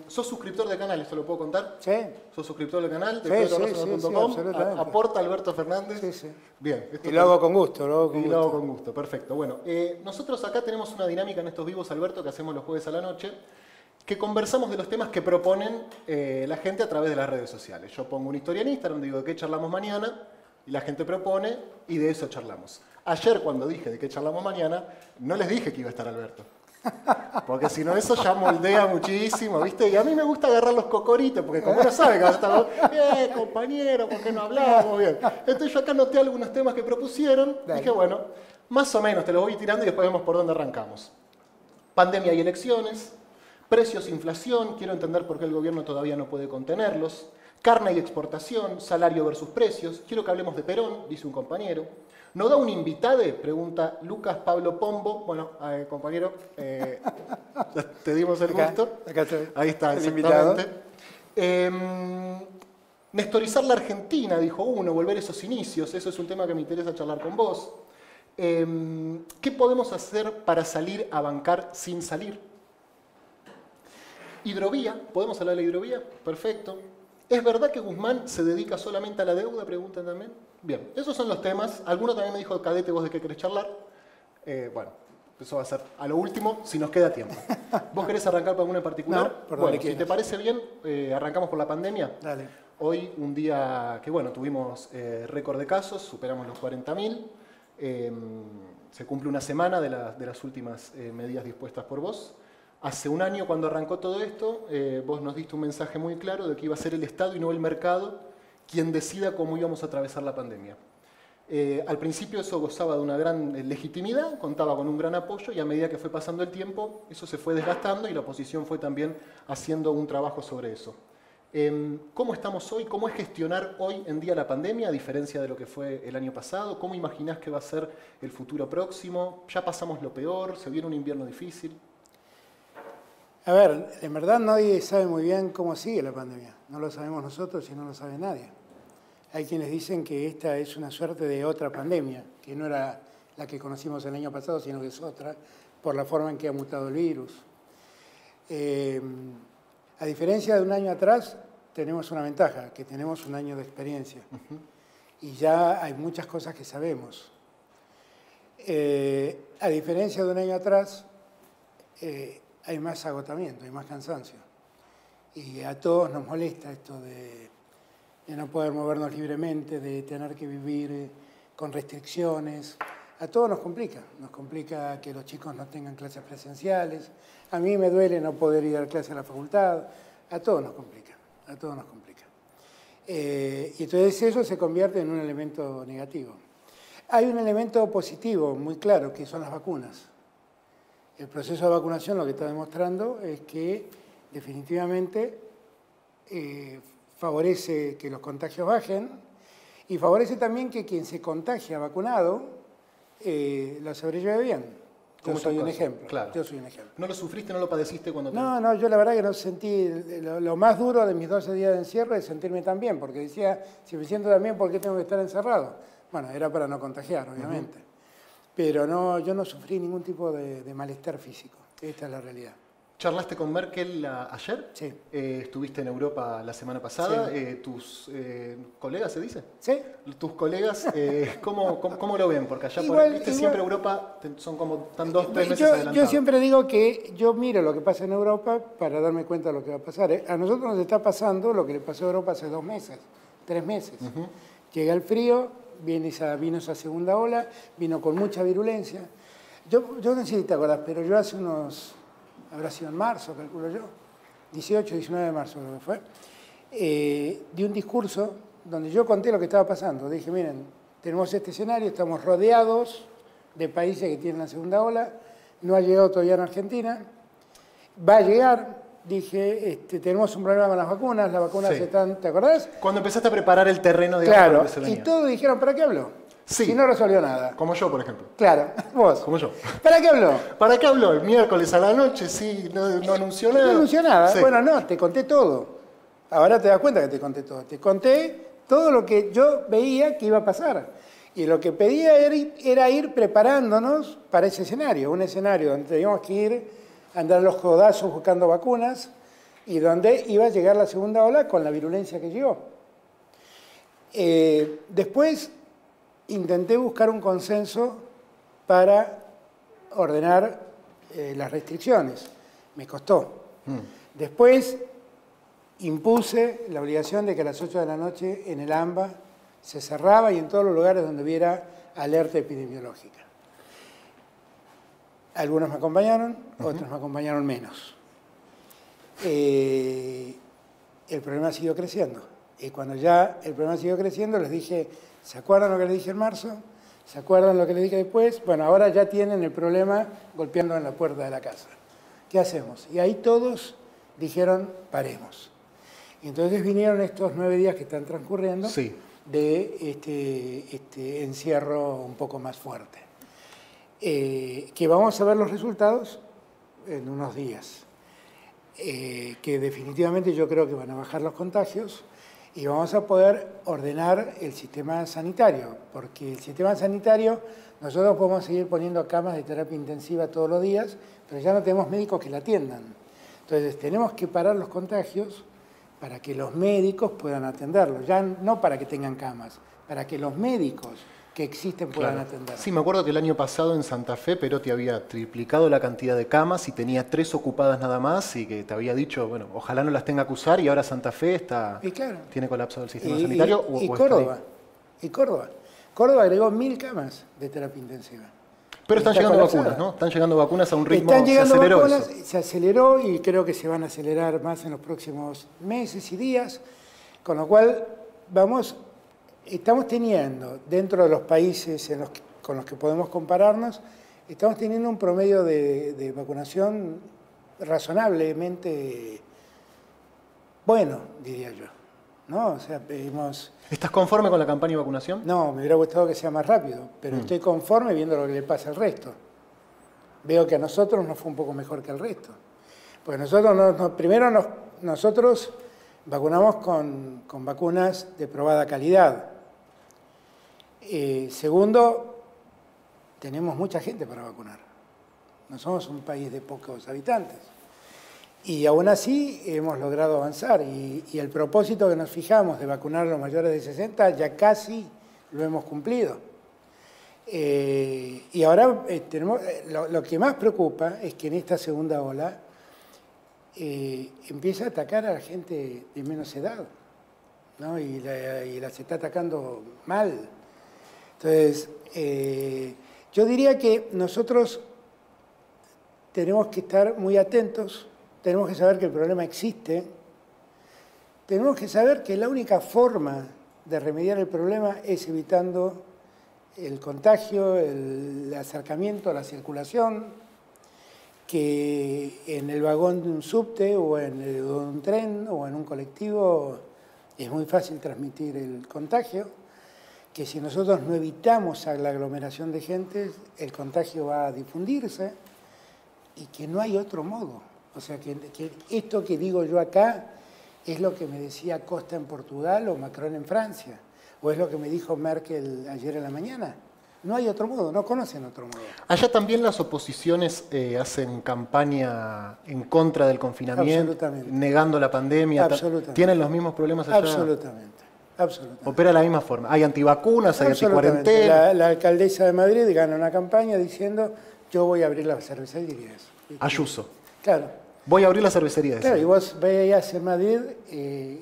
¿Sos suscriptor del canal? ¿Esto lo puedo contar? Sí. ¿Sos suscriptor del canal? Sí, De sí, pedrorazonal.com. ¿Aporta Alberto Fernández? Sí, sí. Bien. Y lo hago con gusto, lo hago con Y gusto. lo hago con gusto, perfecto. Bueno, nosotros acá tenemos una dinámica en estos vivos, Alberto, que hacemos los jueves a la noche, que conversamos de los temas que proponen la gente a través de las redes sociales. Yo pongo una historia en Instagram, digo de qué charlamos mañana, y la gente propone, y de eso charlamos. Ayer, cuando dije de qué charlamos mañana, no les dije que iba a estar Alberto. Porque si no, eso ya moldea muchísimo, ¿viste? Y a mí me gusta agarrar los cocoritos, porque como uno sabe que vas a estar, compañero, ¿por qué no hablamos? Bien. Entonces yo acá anoté algunos temas que propusieron. Dale. Dije, bueno, más o menos te los voy tirando y después vemos por dónde arrancamos. Pandemia y elecciones, precios e inflación, quiero entender por qué el gobierno todavía no puede contenerlos. Carne y exportación, salario versus precios, quiero que hablemos de Perón, dice un compañero. ¿No da un invitade? Pregunta Lucas Pablo Pombo. Bueno, compañero, te dimos el gusto. Acá estoy. Ahí está, El exactamente. Nestorizar la Argentina, dijo uno, volver a esos inicios. Eso es un tema que me interesa charlar con vos. ¿Qué podemos hacer para salir a bancar sin salir? Hidrovía, ¿podemos hablar de la hidrovía? Perfecto. ¿Es verdad que Guzmán se dedica solamente a la deuda? Preguntan también. Bien, esos son los temas. Alguno también me dijo, Cadete, ¿vos de qué querés charlar? Bueno, eso va a ser a lo último, si nos queda tiempo. ¿Vos querés arrancar por alguna en particular? No, por bueno, donde si quieras. te parece bien, arrancamos por la pandemia. Dale. Hoy, un día que, bueno, tuvimos récord de casos, superamos los 40.000. Se cumple una semana de las últimas medidas dispuestas por vos. Hace un año, cuando arrancó todo esto, vos nos diste un mensaje muy claro de que iba a ser el Estado y no el mercado quien decida cómo íbamos a atravesar la pandemia. Al principio eso gozaba de una gran legitimidad, contaba con un gran apoyo y a medida que fue pasando el tiempo, eso se fue desgastando y la oposición fue también haciendo un trabajo sobre eso. ¿Cómo estamos hoy? ¿Cómo es gestionar hoy en día la pandemia a diferencia de lo que fue el año pasado? ¿Cómo imaginás que va a ser el futuro próximo? ¿Ya pasamos lo peor? ¿Se viene un invierno difícil? A ver, en verdad nadie sabe muy bien cómo sigue la pandemia. No lo sabemos nosotros y no lo sabe nadie. Hay quienes dicen que esta es una suerte de otra pandemia, que no era la que conocimos el año pasado, sino que es otra, por la forma en que ha mutado el virus. A diferencia de un año atrás, tenemos una ventaja, que tenemos un año de experiencia. Y ya hay muchas cosas que sabemos. A diferencia de un año atrás, hay más agotamiento, hay más cansancio. Y a todos nos molesta esto de no poder movernos libremente, de tener que vivir con restricciones. A todos nos complica que los chicos no tengan clases presenciales. A mí me duele no poder ir a clase a la facultad. A todos nos complica, a todos nos complica. Y entonces eso se convierte en un elemento negativo. Hay un elemento positivo muy claro, que son las vacunas. El proceso de vacunación lo que está demostrando es que definitivamente favorece que los contagios bajen y favorece también que quien se contagia vacunado lo sobrelleve bien. Yo soy un ejemplo. Claro. Yo soy un ejemplo. ¿No lo sufriste, no lo padeciste cuando te... No, yo la verdad que no sentí... Lo más duro de mis 12 días de encierro es sentirme tan bien, porque decía, si me siento tan bien, ¿por qué tengo que estar encerrado? Bueno, era para no contagiar, obviamente. Pero no, yo no sufrí ningún tipo de malestar físico. Esta es la realidad. ¿Charlaste con Merkel ayer? Sí. Estuviste en Europa la semana pasada. Sí. ¿Tus colegas, se dice? ¿Sí? ¿Tus colegas cómo lo ven? Porque allá, ¿viste? Siempre Europa son como están 2-3 meses adelantados. Yo siempre digo que yo miro lo que pasa en Europa para darme cuenta de lo que va a pasar. A nosotros nos está pasando lo que le pasó a Europa hace 2 meses, 3 meses. Llega el frío, vino esa segunda ola, vino con mucha virulencia. Yo no sé si te acuerdas, pero yo hace unos... habrá sido en marzo, calculo yo, 18, 19 de marzo creo que fue, di un discurso donde yo conté lo que estaba pasando. Dije, miren, tenemos este escenario, estamos rodeados de países que tienen la segunda ola, no ha llegado todavía en Argentina, va a llegar, dije, tenemos un problema con las vacunas Sí. están, ¿te acordás? Cuando empezaste a preparar el terreno de Claro, lo que se venía. y todos dijeron, ¿para qué habló? Sí. Si no resolvió nada. Como yo, por ejemplo. Claro, vos. Como yo. ¿Para qué habló? ¿Para qué habló? El miércoles a la noche, sí, no anunció nada. No anunció nada. Sí. Bueno, no, te conté todo. Ahora te das cuenta que te conté todo. Te conté todo lo que yo veía que iba a pasar. Y lo que pedía era ir preparándonos para ese escenario. Un escenario donde teníamos que ir a andar los codazos buscando vacunas, y donde iba a llegar la segunda ola con la virulencia que llegó. Después intenté buscar un consenso para ordenar las restricciones. Me costó. Después impuse la obligación de que a las 8 de la noche en el AMBA se cerraba y en todos los lugares donde hubiera alerta epidemiológica. Algunos me acompañaron, otros me acompañaron menos. El problema siguió creciendo. Y cuando ya el problema siguió creciendo, les dije, ¿se acuerdan lo que les dije en marzo? ¿Se acuerdan lo que les dije después? Bueno, ahora ya tienen el problema golpeando en la puerta de la casa. ¿Qué hacemos? Y ahí todos dijeron, paremos. Y entonces vinieron estos 9 días que están transcurriendo de este encierro un poco más fuerte. Que vamos a ver los resultados en unos días. Que definitivamente yo creo que van a bajar los contagios y vamos a poder ordenar el sistema sanitario, porque el sistema sanitario, nosotros podemos seguir poniendo camas de terapia intensiva todos los días, pero ya no tenemos médicos que la atiendan. Entonces tenemos que parar los contagios para que los médicos puedan atenderlos, ya no para que tengan camas, para que los médicos que existen puedan atender. Sí, me acuerdo que el año pasado en Santa Fe Perotti había triplicado la cantidad de camas y tenía 3 ocupadas nada más y que te había dicho, bueno, ojalá no las tenga que usar y ahora Santa Fe tiene colapsado el sistema sanitario. Córdoba agregó 1000 camas de terapia intensiva. Pero están llegando vacunas, ¿no? Están llegando vacunas a un ritmo, se aceleró y creo que se van a acelerar más en los próximos meses y días, con lo cual estamos teniendo, dentro de los países con los que podemos compararnos, estamos teniendo un promedio de vacunación razonablemente bueno, diría yo, ¿no? O sea, ¿Estás conforme con la campaña de vacunación? No, me hubiera gustado que sea más rápido, pero estoy conforme viendo lo que le pasa al resto. Veo que a nosotros nos fue un poco mejor que al resto. Pues nosotros vacunamos con vacunas de probada calidad. Segundo, tenemos mucha gente para vacunar. No somos un país de pocos habitantes. Y aún así hemos logrado avanzar. Y el propósito que nos fijamos de vacunar a los mayores de 60 ya casi lo hemos cumplido. Y ahora lo que más preocupa es que en esta segunda ola empieza a atacar a la gente de menos edad, ¿no? Y las está atacando mal. Entonces, yo diría que nosotros tenemos que estar muy atentos, tenemos que saber que el problema existe, tenemos que saber que la única forma de remediar el problema es evitando el contagio, el acercamiento, la circulación, que en el vagón de un subte o en un tren o en un colectivo es muy fácil transmitir el contagio, que si nosotros no evitamos la aglomeración de gente, el contagio va a difundirse y que no hay otro modo. O sea, que esto que digo yo acá es lo que me decía Costa en Portugal o Macron en Francia, o es lo que me dijo Merkel ayer en la mañana. No hay otro modo, no conocen otro modo. Allá también las oposiciones hacen campaña en contra del confinamiento, negando la pandemia. Absolutamente. ¿Tienen los mismos problemas allá? Absolutamente. Opera de la misma forma. Hay antivacunas, hay anticuarentena. La alcaldesa de Madrid gana una campaña diciendo yo voy a abrir las cervecerías. Ayuso. Claro. Voy a abrir la cervecería. Claro, y vos veías en Madrid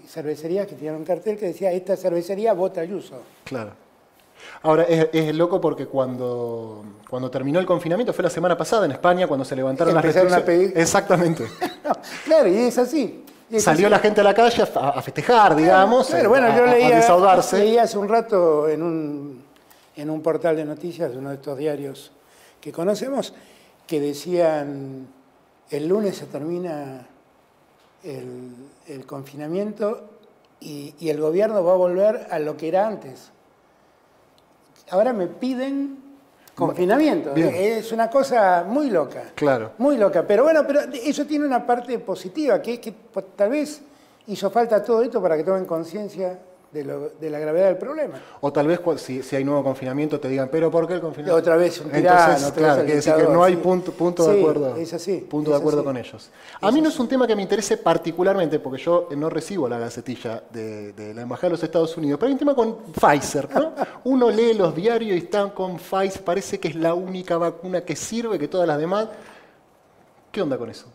cervecerías que tenían un cartel que decía esta cervecería vota Ayuso. Claro. Ahora, es loco porque cuando terminó el confinamiento, fue la semana pasada en España, cuando se levantaron las restricciones. A pedir. Exactamente. No, claro, y es así. Salió la gente a la calle a festejar, digamos, claro, bueno, yo a desahogarse. Leí hace un rato en un portal de noticias de uno de estos diarios que conocemos, que decían, el lunes se termina el confinamiento y el gobierno va a volver a lo que era antes. Ahora me piden confinamiento. Bien. Es una cosa muy loca. Claro. Muy loca. Pero bueno, pero eso tiene una parte positiva, que es que tal vez hizo falta todo esto para que tomen conciencia de la gravedad del problema. O tal vez si hay nuevo confinamiento te digan, pero ¿por qué el confinamiento? Otra vez un tirano. Entonces, claro, quiere decir que no hay punto de acuerdo. Es así. Punto de acuerdo con ellos. A mí no es un tema que me interese particularmente, porque yo no recibo la gacetilla de la Embajada de los Estados Unidos, pero hay un tema con Pfizer, ¿no? Uno lee los diarios y están con Pfizer, parece que es la única vacuna que sirve, que todas las demás. ¿Qué onda con eso?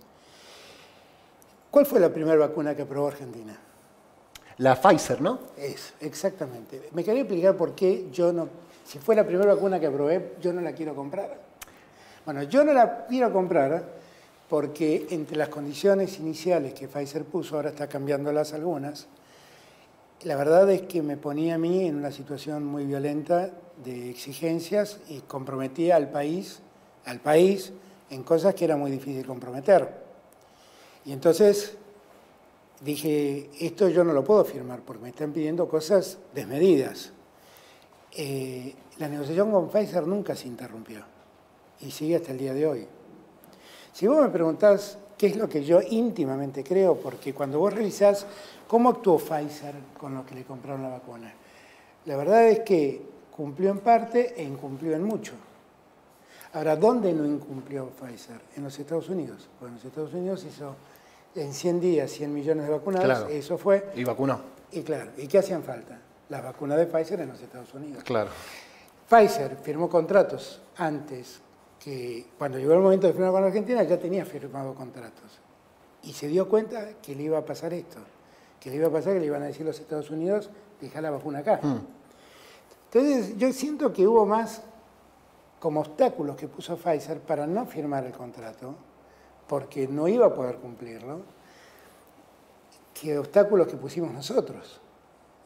¿Cuál fue la primera vacuna que aprobó Argentina? La Pfizer, ¿no? Eso, exactamente. Me quería explicar por qué yo no, si fue la primera vacuna que aprobé, yo no la quiero comprar. Bueno, yo no la quiero comprar porque entre las condiciones iniciales que Pfizer puso, ahora está cambiándolas algunas, la verdad es que me ponía a mí en una situación muy violenta de exigencias y comprometía al país en cosas que era muy difícil comprometer. Y entonces dije, esto yo no lo puedo firmar porque me están pidiendo cosas desmedidas. La negociación con Pfizer nunca se interrumpió y sigue hasta el día de hoy. Si vos me preguntás qué es lo que yo íntimamente creo, porque cuando vos revisás cómo actuó Pfizer con lo que le compraron la vacuna, la verdad es que cumplió en parte e incumplió en mucho. Ahora, ¿dónde no incumplió Pfizer? En los Estados Unidos. Bueno, en los Estados Unidos hizo en 100 días 100 millones de vacunados, claro. Eso fue. Y vacunó. Y claro, ¿y qué hacían falta? Las vacunas de Pfizer en los Estados Unidos. Claro. Pfizer firmó contratos antes que, cuando llegó el momento de firmar con Argentina, ya tenía firmado contratos. Y se dio cuenta que le iba a pasar esto, que le iba a pasar que le iban a decir a los Estados Unidos, deja la vacuna acá. Entonces, yo siento que hubo más como obstáculos que puso Pfizer para no firmar el contrato, porque no iba a poder cumplirlo, que obstáculos que pusimos nosotros.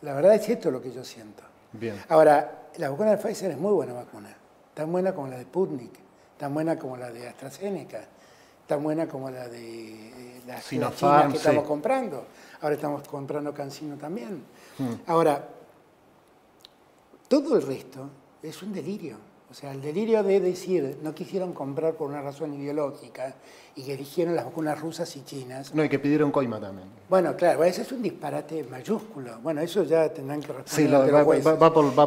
La verdad es esto lo que yo siento. Bien. Ahora, la vacuna de Pfizer es muy buena vacuna, tan buena como la de Sputnik, tan buena como la de AstraZeneca, tan buena como la de las chinas que estamos comprando. Ahora estamos comprando CanSino también. Ahora, todo el resto es un delirio. O sea, el delirio de decir, no quisieron comprar por una razón ideológica y que eligieron las vacunas rusas y chinas. No, y que pidieron coima también. Bueno, claro, ese es un disparate mayúsculo. Bueno, eso ya tendrán que responder. Sí, va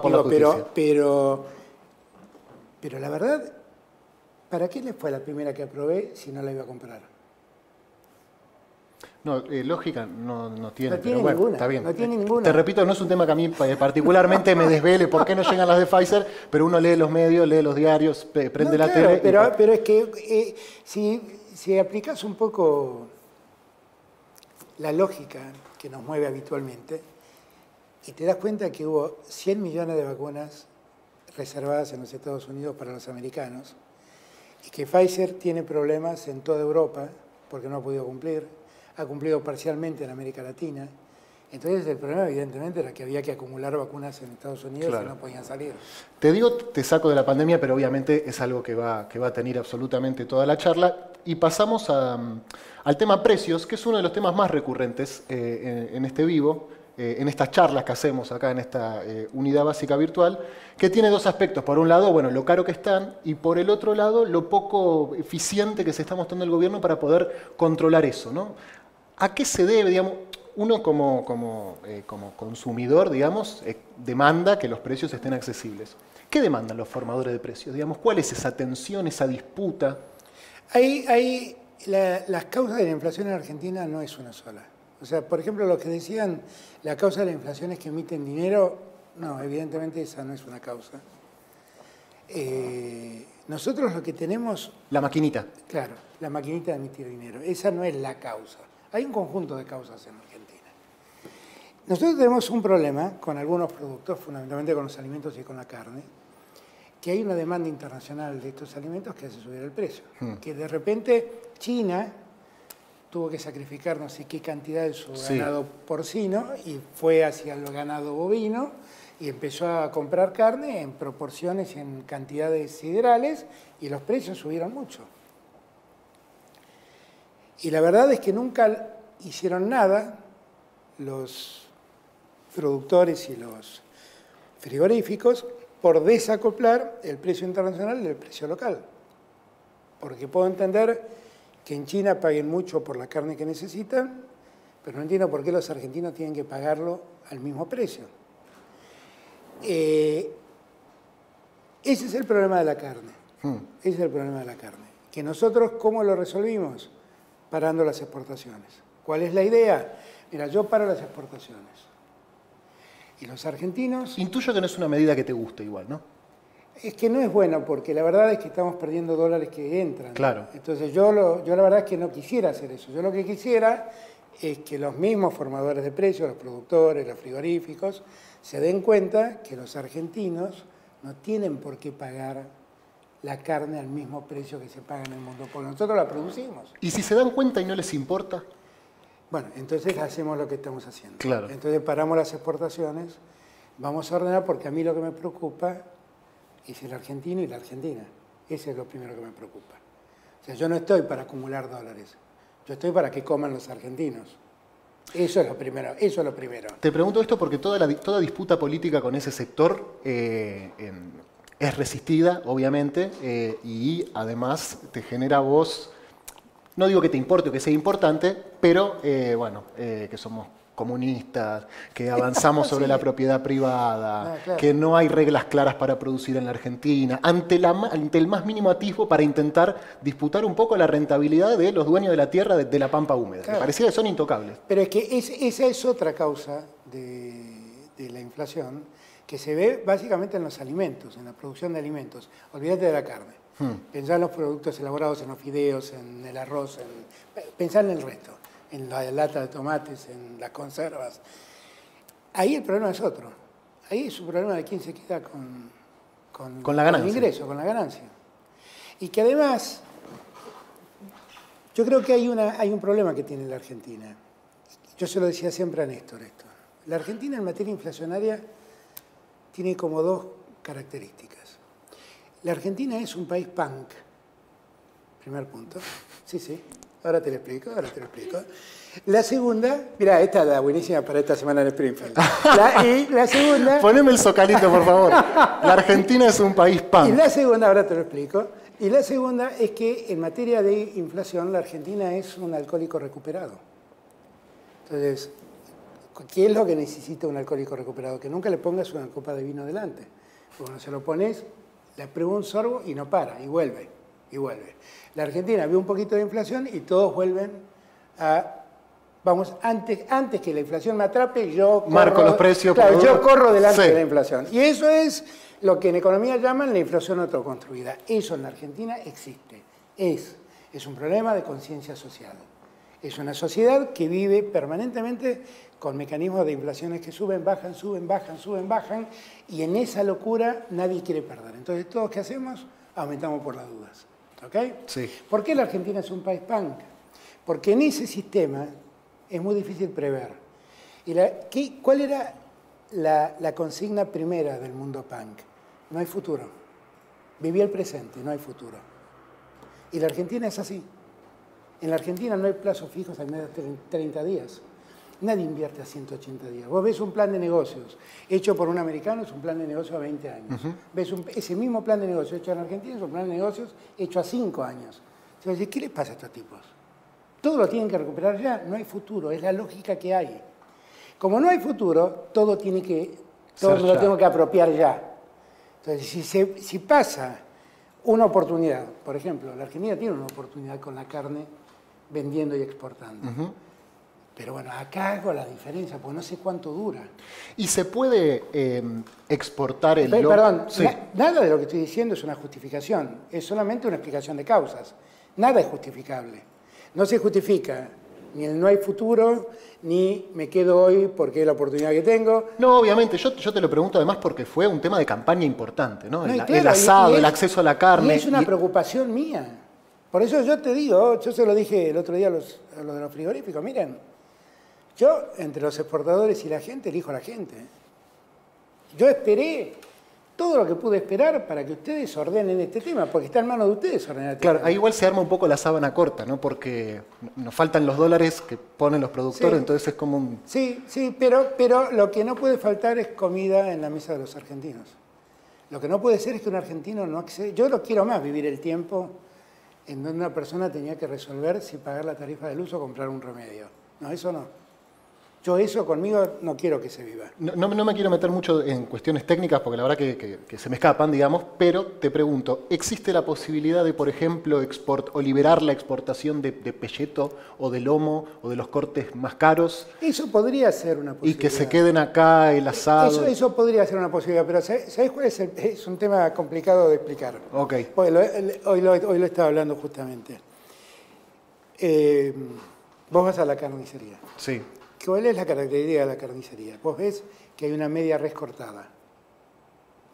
por la justicia. Pero la verdad, ¿para qué le fue la primera que aprobé si no la iba a comprar? No, lógica no tiene, no tiene pero bueno, ninguna, está bien. No tiene ninguna. Te repito, no es un tema que a mí particularmente me desvele por qué no llegan las de Pfizer, pero uno lee los medios, lee los diarios, prende la tele. Pero es que si aplicas un poco la lógica que nos mueve habitualmente y te das cuenta que hubo 100 millones de vacunas reservadas en los Estados Unidos para los americanos y que Pfizer tiene problemas en toda Europa porque no ha podido cumplir, ha cumplido parcialmente en América Latina. Entonces el problema evidentemente era que había que acumular vacunas en Estados Unidos, claro, y no podían salir. Te digo, te saco de la pandemia, pero obviamente es algo que va a tener absolutamente toda la charla. Y pasamos al tema precios, que es uno de los temas más recurrentes en este vivo, en estas charlas que hacemos acá en esta unidad básica virtual, que tiene dos aspectos. Por un lado, bueno, lo caro que están, y por el otro lado, lo poco eficiente que se está mostrando el gobierno para poder controlar eso, ¿no? ¿A qué se debe, digamos? Uno como consumidor, digamos, demanda que los precios estén accesibles. ¿Qué demandan los formadores de precios? Digamos, ¿cuál es esa tensión, esa disputa? Las causas de la inflación en Argentina no es una sola. O sea, por ejemplo, los que decían la causa de la inflación es que emiten dinero, no, evidentemente esa no es una causa. Nosotros lo que tenemos... La maquinita. Claro, la maquinita de emitir dinero. Esa no es la causa. Hay un conjunto de causas en Argentina. Nosotros tenemos un problema con algunos productos, fundamentalmente con los alimentos y con la carne, que hay una demanda internacional de estos alimentos que hace subir el precio. Que de repente China tuvo que sacrificar no sé qué cantidad de su ganado porcino y fue hacia el ganado bovino y empezó a comprar carne en proporciones y en cantidades siderales y los precios subieron mucho. Y la verdad es que nunca hicieron nada los productores y los frigoríficos por desacoplar el precio internacional del precio local. Porque puedo entender que en China paguen mucho por la carne que necesitan, pero no entiendo por qué los argentinos tienen que pagarlo al mismo precio. Ese es el problema de la carne. Ese es el problema de la carne. Que nosotros, ¿cómo lo resolvimos? Parando las exportaciones. ¿Cuál es la idea? Mira, yo paro las exportaciones. Y los argentinos... Intuyo que no es una medida que te guste igual, ¿no? Es que no es bueno, porque la verdad es que estamos perdiendo dólares que entran. Claro. Entonces yo la verdad es que no quisiera hacer eso. Yo lo que quisiera es que los mismos formadores de precios, los productores, los frigoríficos, se den cuenta que los argentinos no tienen por qué pagar la carne al mismo precio que se paga en el mundo, porque nosotros la producimos. ¿Y si se dan cuenta y no les importa? Bueno, entonces hacemos lo que estamos haciendo. Claro. Entonces paramos las exportaciones, vamos a ordenar, porque a mí lo que me preocupa es el argentino y la Argentina. Ese es lo primero que me preocupa. O sea, yo no estoy para acumular dólares, yo estoy para que coman los argentinos. Eso es lo primero, eso es lo primero. Te pregunto esto porque toda disputa política con ese sector es resistida, obviamente, y además te genera a vos, no digo que te importe o que sea importante, pero bueno, que somos comunistas, que avanzamos sobre Sí. la propiedad privada, Claro. que no hay reglas claras para producir en la Argentina, ante el más mínimo atisbo para intentar disputar un poco la rentabilidad de los dueños de la tierra de la pampa húmeda. Claro. Me parecía que son intocables. Pero es que esa es otra causa de la inflación, que se ve básicamente en los alimentos, en la producción de alimentos. Olvídate de la carne. Pensá en los productos elaborados, en los fideos, en el arroz, pensá en el resto, en la lata de tomates, en las conservas. Ahí el problema es otro. Ahí es un problema de quién se queda Con la ganancia. el ingreso, con la ganancia. Y que además, yo creo que hay un problema que tiene la Argentina. Yo se lo decía siempre a Néstor esto. La Argentina en materia inflacionaria tiene como dos características. La Argentina es un país punk. Primer punto. Sí, sí. Ahora te lo explico, ahora te lo explico. La segunda, mira, esta es la buenísima para esta semana en Springfield. Y la segunda... Poneme el zocalito, por favor. La Argentina es un país Y pan. la segunda, ahora te lo explico. Y la segunda es que en materia de inflación, la Argentina es un alcohólico recuperado. Entonces, ¿qué es lo que necesita un alcohólico recuperado? Que nunca le pongas una copa de vino delante. Porque cuando se lo pones, le prueba un sorbo y no para, y vuelve, y vuelve. La Argentina ve un poquito de inflación y todos vuelven a... Vamos, antes que la inflación me atrape, yo corro, Marco los precios. Claro, yo corro delante Sí. de la inflación. Y eso es lo que en economía llaman la inflación autoconstruida. Eso en la Argentina existe. Es un problema de conciencia social. Es una sociedad que vive permanentemente con mecanismos de inflaciones que suben, bajan, suben, bajan, suben, bajan, y en esa locura nadie quiere perder. Entonces, ¿todos qué hacemos? Aumentamos por las dudas. ¿Ok? Sí. ¿Por qué la Argentina es un país punk? Porque en ese sistema es muy difícil prever. ¿Y cuál era la consigna primera del mundo punk? No hay futuro. Vivía el presente, no hay futuro. Y la Argentina es así. En la Argentina no hay plazos fijos al menos de 30 días. Nadie invierte a 180 días. Vos ves un plan de negocios hecho por un americano, es un plan de negocio a 20 años. Ves ese mismo plan de negocios hecho en Argentina, es un plan de negocios hecho a 5 años. Entonces, ¿qué les pasa a estos tipos? Todo lo tienen que recuperar ya, no hay futuro, es la lógica que hay. Como no hay futuro, todo lo tengo que apropiar ya. Entonces, si pasa una oportunidad, por ejemplo, la Argentina tiene una oportunidad con la carne vendiendo y exportando. Pero bueno, acá hago la diferencia, porque no sé cuánto dura. ¿Y se puede exportar el Perdón, sí. nada de lo que estoy diciendo es una justificación, es solamente una explicación de causas. Nada es justificable. No se justifica ni el no hay futuro, ni me quedo hoy porque es la oportunidad que tengo. No, obviamente, yo te lo pregunto además porque fue un tema de campaña importante, ¿no? No, y El claro, asado, el acceso a la carne. Y es una preocupación mía. Por eso yo te digo, yo se lo dije el otro día a los de los frigoríficos, miren, yo entre los exportadores y la gente elijo a la gente. Yo esperé todo lo que pude esperar para que ustedes ordenen este tema, porque está en manos de ustedes ordenar este Claro, tema. ahí igual se arma un poco la sábana corta, ¿no? Porque nos faltan los dólares que ponen los productores, Sí. entonces es como un... Sí, pero lo que no puede faltar es comida en la mesa de los argentinos. Lo que no puede ser es que un argentino no accede... Yo no quiero más vivir el tiempo en donde una persona tenía que resolver si pagar la tarifa de luz o comprar un remedio. No, eso no. Yo eso conmigo no quiero que se viva. No me quiero meter mucho en cuestiones técnicas porque la verdad que se me escapan, digamos, pero te pregunto, ¿existe la posibilidad de, por ejemplo, o liberar la exportación de pelleto o de lomo o de los cortes más caros? Eso podría ser una posibilidad. Y que se queden acá el asado. Eso podría ser una posibilidad, pero ¿sabes cuál es? Es un tema complicado de explicar. Ok. Hoy lo estaba hablando justamente. Vos vas a la carnicería. Sí. ¿Cuál es la característica de la carnicería? Vos ves que hay una media res cortada.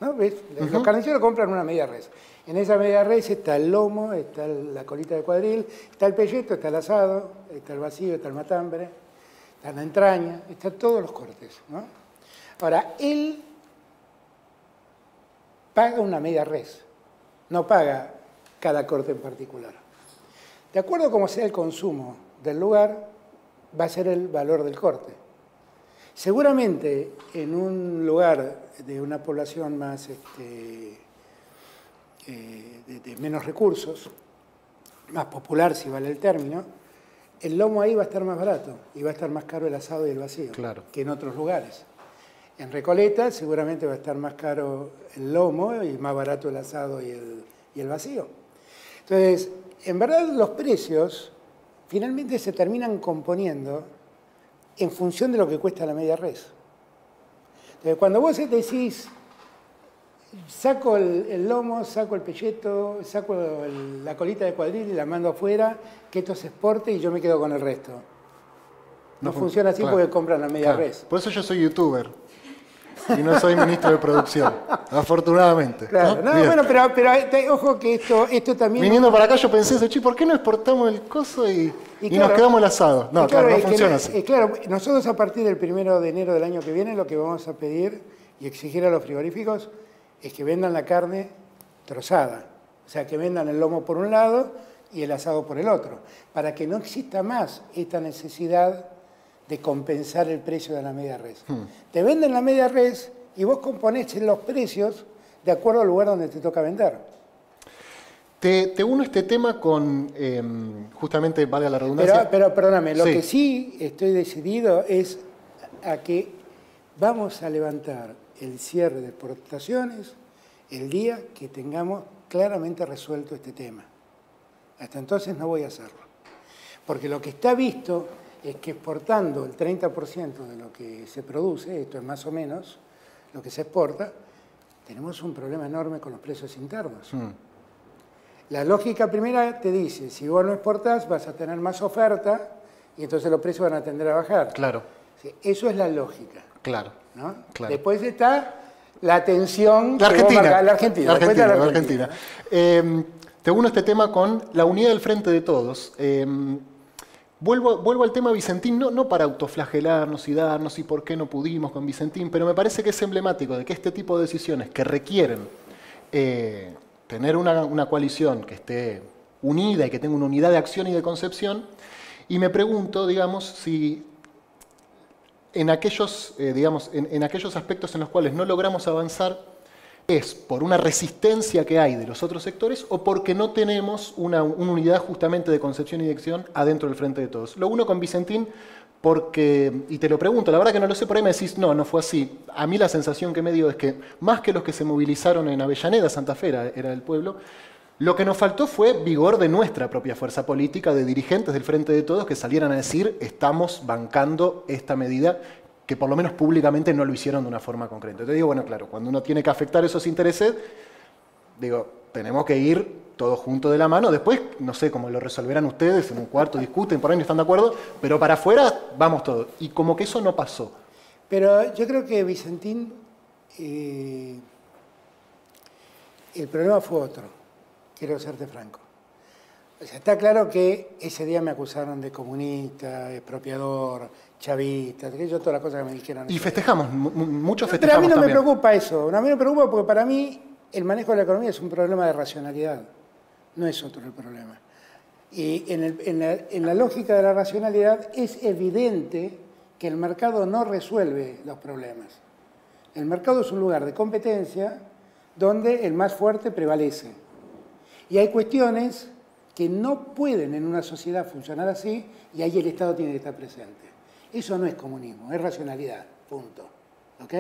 ¿No? ¿Ves? Los carniceros compran una media res. En esa media res está el lomo, está la colita de cuadril, está el pelleto, está el asado, está el vacío, está el matambre, está la entraña, están todos los cortes, ¿no? Ahora, él paga una media res, no paga cada corte en particular. De acuerdo a cómo sea el consumo del lugar, va a ser el valor del corte. Seguramente en un lugar de una población más de menos recursos, más popular si vale el término, el lomo ahí va a estar más barato y va a estar más caro el asado y el vacío que en otros lugares. En Recoleta seguramente va a estar más caro el lomo y más barato el asado y el vacío. Entonces, en verdad los precios finalmente se terminan componiendo en función de lo que cuesta la media res. Entonces, cuando vos decís, saco el lomo, saco el pelleto, saco la colita de cuadril y la mando afuera, que esto se exporte y yo me quedo con el resto. No funciona así porque compran la media res. Por eso yo soy youtuber y no soy ministro de producción, afortunadamente. Claro, bueno, pero ojo que esto también... Viniendo para acá yo pensé eso, ¿por qué no exportamos el coso y claro, nos quedamos el asado? No, claro, no funciona así. Claro, nosotros a partir del 1 de enero del año que viene lo que vamos a pedir y exigir a los frigoríficos es que vendan la carne trozada. O sea, que vendan el lomo por un lado y el asado por el otro, para que no exista más esta necesidad de compensar el precio de la media res. Te venden la media res y vos componés los precios de acuerdo al lugar donde te toca vender. Te uno este tema con, justamente, valga la redundancia... Pero perdóname, lo que sí estoy decidido es a que vamos a levantar el cierre de exportaciones el día que tengamos claramente resuelto este tema. Hasta entonces no voy a hacerlo. Porque lo que está visto es que exportando el 30% de lo que se produce, esto es más o menos lo que se exporta, tenemos un problema enorme con los precios internos. La lógica primera te dice, si vos no exportás vas a tener más oferta y entonces los precios van a tender a bajar. Claro. Sí, eso es la lógica. Claro. ¿No? Claro. Después está la tensión la Argentina. La Argentina. Te uno este tema con la unidad del frente de todos. Vuelvo al tema Vicentín, no para autoflagelarnos y darnos y por qué no pudimos con Vicentín, pero me parece que es emblemático de que este tipo de decisiones que requieren tener una coalición que esté unida y que tenga una unidad de acción y de concepción, y me pregunto, digamos, si en aquellos, en aquellos aspectos en los cuales no logramos avanzar, ¿es por una resistencia que hay de los otros sectores o porque no tenemos una unidad justamente de concepción y de acción adentro del frente de todos? Lo uno con Vicentín porque, y te lo pregunto, la verdad que no lo sé, por ahí me decís, no fue así. A mí la sensación que me dio es que más que los que se movilizaron en Avellaneda, Santa Fe era el pueblo, lo que nos faltó fue vigor de nuestra propia fuerza política, de dirigentes del frente de todos que salieran a decir, estamos bancando esta medida, que por lo menos públicamente no lo hicieron de una forma concreta. Te digo, bueno, claro, cuando uno tiene que afectar esos intereses, digo, tenemos que ir todos juntos de la mano. Después, no sé cómo lo resolverán ustedes, en un cuarto discuten, por ahí no están de acuerdo, pero para afuera vamos todos. Y como que eso no pasó. Pero yo creo que Vicentín, el problema fue otro, quiero serte franco. O sea, está claro que ese día me acusaron de comunista, expropiador, chavista, todas las cosas que me dijeron. Y festejamos, muchos festejamos. Pero a mí no también me preocupa eso, a mí me preocupa porque para mí el manejo de la economía es un problema de racionalidad, no es otro el problema. Y en la lógica de la racionalidad es evidente que el mercado no resuelve los problemas. El mercado es un lugar de competencia donde el más fuerte prevalece. Y hay cuestiones que no pueden en una sociedad funcionar así y ahí el Estado tiene que estar presente. Eso no es comunismo, es racionalidad, punto. ¿Ok?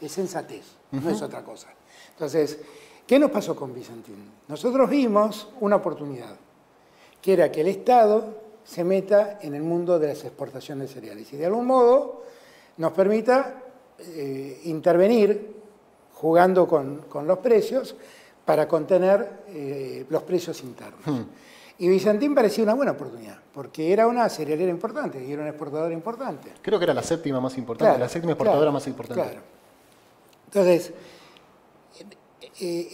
Es sensatez, no es otra cosa. Entonces, ¿qué nos pasó con Vicentín? Nosotros vimos una oportunidad, que era que el Estado se meta en el mundo de las exportaciones de cereales y de algún modo nos permita intervenir jugando con los precios para contener los precios internos. Y Vicentín parecía una buena oportunidad, porque era una cerealera importante y era una exportadora importante. Creo que era la séptima más importante, Claro, la séptima exportadora claro, más importante. Claro. Entonces,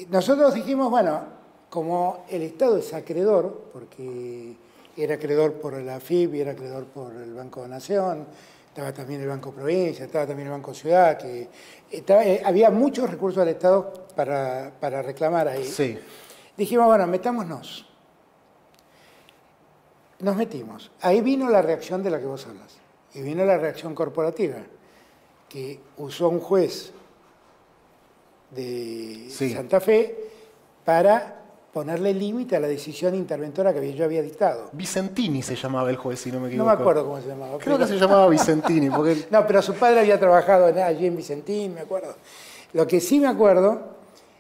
nosotros dijimos, bueno, como el Estado es acreedor, porque era acreedor por la FIP y era acreedor por el Banco de Nación, estaba también el Banco Provincia, estaba también el Banco Ciudad, que había muchos recursos del Estado para reclamar ahí. Sí. Dijimos, bueno, metámonos. Nos metimos. Ahí vino la reacción de la que vos hablas. Y vino la reacción corporativa, que usó un juez de Santa Fe para ponerle límite a la decisión interventora que yo había dictado. Vicentini se llamaba el juez, si no me equivoco. No me acuerdo cómo se llamaba. Creo que se llamaba Vicentini. Porque... No, pero su padre había trabajado allí en Vicentín, me acuerdo. Lo que sí me acuerdo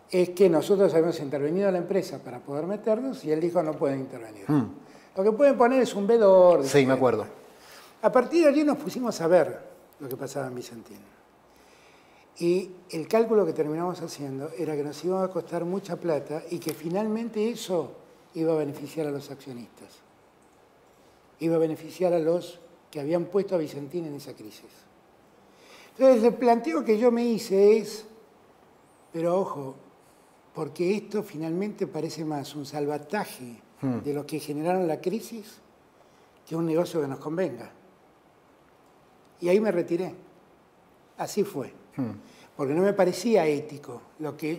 es que nosotros habíamos intervenido en la empresa para poder meternos y él dijo no pueden intervenir. Lo que pueden poner es un vedor. Sí, me acuerdo. A partir de allí nos pusimos a ver lo que pasaba en Vicentín. Y el cálculo que terminamos haciendo era que nos iba a costar mucha plata y que finalmente eso iba a beneficiar a los accionistas. Iba a beneficiar a los que habían puesto a Vicentín en esa crisis. Entonces el planteo que yo me hice es, pero ojo, porque esto finalmente parece más un salvataje de los que generaron la crisis que un negocio que nos convenga. Y ahí me retiré. Así fue. Porque no me parecía ético.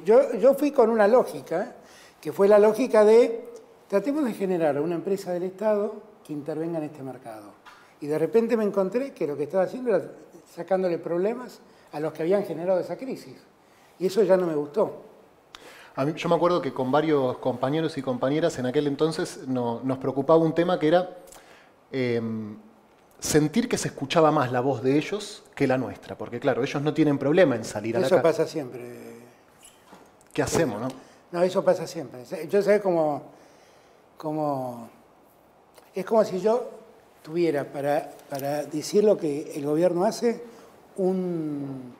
Yo fui con una lógica, que fue la lógica de tratemos de generar una empresa del Estado que intervenga en este mercado. Y de repente me encontré que lo que estaba haciendo era sacándole problemas a los que habían generado esa crisis. Y eso ya no me gustó. Yo me acuerdo que con varios compañeros y compañeras en aquel entonces nos preocupaba un tema que era sentir que se escuchaba más la voz de ellos que la nuestra. Porque claro, ellos no tienen problema en salir a la calle. Eso pasa siempre. ¿Qué hacemos, no? No, eso pasa siempre. Yo sé cómo... Es como si yo tuviera para decir lo que el gobierno hace un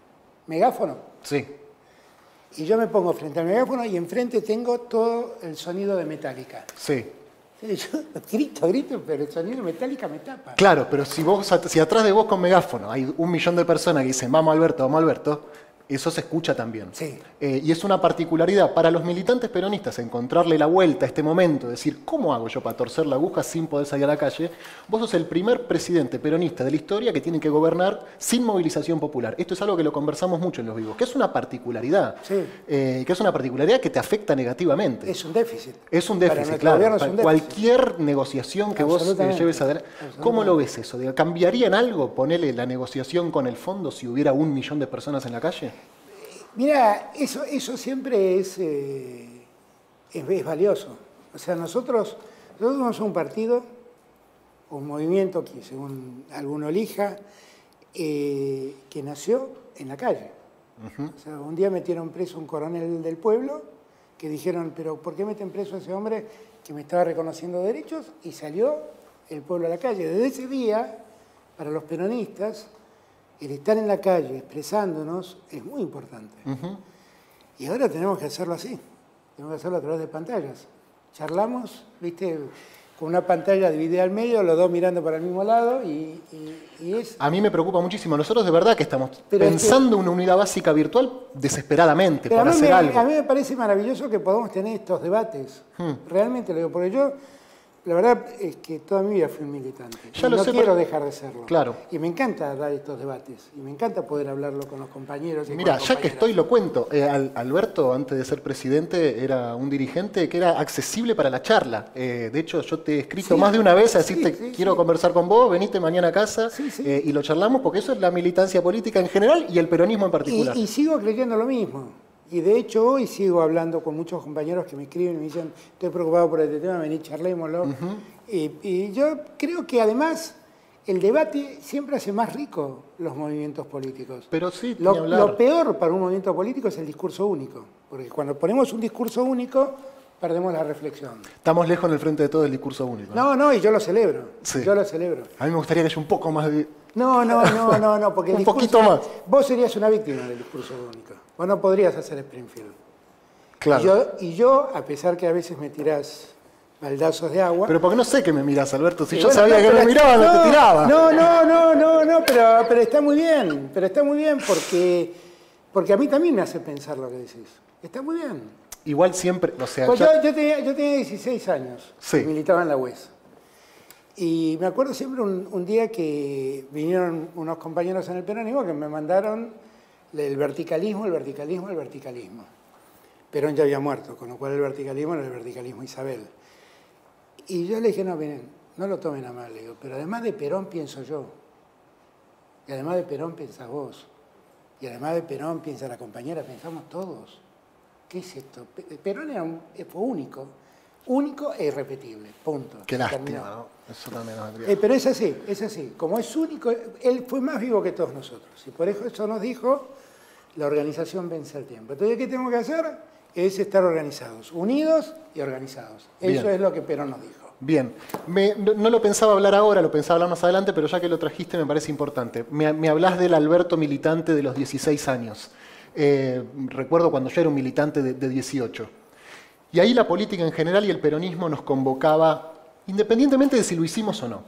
megáfono. Sí. Y yo me pongo frente al megáfono y enfrente tengo todo el sonido de Metallica. Sí. Yo grito, pero el sonido de Metallica me tapa. Claro, pero si atrás de vos con megáfono hay 1 millón de personas que dicen vamos Alberto, eso se escucha también. Sí. Y es una particularidad para los militantes peronistas encontrarle la vuelta a este momento, decir, ¿cómo hago yo para torcer la aguja sin poder salir a la calle? Vos sos el primer presidente peronista de la historia que tiene que gobernar sin movilización popular. Esto es algo que lo conversamos mucho en Los Vivos, que es una particularidad, sí. Que es una particularidad que te afecta negativamente. Es un déficit. Es un déficit, claro. Es un déficit. Cualquier negociación que vos lleves adelante. ¿Cómo lo ves eso? ¿Cambiaría en algo ponerle la negociación con el fondo si hubiera 1 millón de personas en la calle? Mira, eso siempre es valioso. O sea, nosotros somos un partido, un movimiento que según alguno elija, que nació en la calle. O sea, un día metieron preso un coronel del pueblo que dijeron, pero ¿por qué meten preso a ese hombre que me estaba reconociendo derechos? Y salió el pueblo a la calle. Desde ese día, para los peronistas, el estar en la calle expresándonos es muy importante. Y ahora tenemos que hacerlo así. Tenemos que hacerlo a través de pantallas. Charlamos, ¿viste? Con una pantalla dividida al medio, los dos mirando para el mismo lado y es... A mí me preocupa muchísimo. Nosotros de verdad que estamos pensando en una unidad básica virtual desesperadamente para hacer algo. A mí me parece maravilloso que podamos tener estos debates. Realmente lo digo, porque yo... La verdad es que toda mi vida fui un militante. No quiero dejar de serlo. Claro. Y me encanta dar estos debates. Y me encanta poder hablarlo con los compañeros. Mira, ya que estoy, lo cuento. Alberto, antes de ser presidente, era un dirigente que era accesible para la charla. De hecho, yo te he escrito más de una vez a decirte, quiero conversar con vos, venite mañana a casa y lo charlamos, porque eso es la militancia política en general y el peronismo en particular. Y sigo creyendo lo mismo. Y de hecho hoy sigo hablando con muchos compañeros que me escriben y me dicen, estoy preocupado por este tema, vení, charlémoslo. Y yo creo que además el debate siempre hace más rico los movimientos políticos. Pero sí, lo peor para un movimiento político es el discurso único, porque cuando ponemos un discurso único, perdemos la reflexión. Estamos lejos en el frente de todo del discurso único. No, y yo lo celebro. Sí. Yo lo celebro. A mí me gustaría que haya un poco más de... No, porque un poquito más. Vos serías una víctima del discurso único. Vos no podrías hacer Springfield. Claro. Y yo, a pesar que a veces me tirás baldazos de agua... Pero porque no sé que me mirás, Alberto. Si yo bueno, sabía que me mirabas, no te tiraba. No, pero está muy bien. Pero está muy bien porque a mí también me hace pensar lo que decís. Está muy bien. Igual siempre, o sea... Pues yo tenía 16 años. Sí. Y militaba en la UES. Y me acuerdo siempre un día que vinieron unos compañeros en el peronismo que me mandaron el verticalismo. Perón ya había muerto, con lo cual el verticalismo era el verticalismo Isabel. Y yo le dije, no, miren, no lo tomen a mal, le digo, pero además de Perón pienso yo. Y además de Perón piensas vos. Y además de Perón piensa la compañera, pensamos todos. ¿Qué es esto? Perón fue único e irrepetible, punto. Qué lástima, ¿no? Eso también nos vendría. Pero es así. Como es único, él fue más vivo que todos nosotros. Y por eso nos dijo, la organización vence el tiempo. Entonces, ¿qué tenemos que hacer? Es estar organizados, unidos y organizados. Eso Bien. es lo que Perón nos dijo. Bien, no lo pensaba hablar ahora, lo pensaba hablar más adelante, pero ya que lo trajiste me parece importante. Me hablás del Alberto militante de los 16 años. Recuerdo cuando yo era un militante de 18. Y ahí la política en general y el peronismo nos convocaba, independientemente de si lo hicimos o no,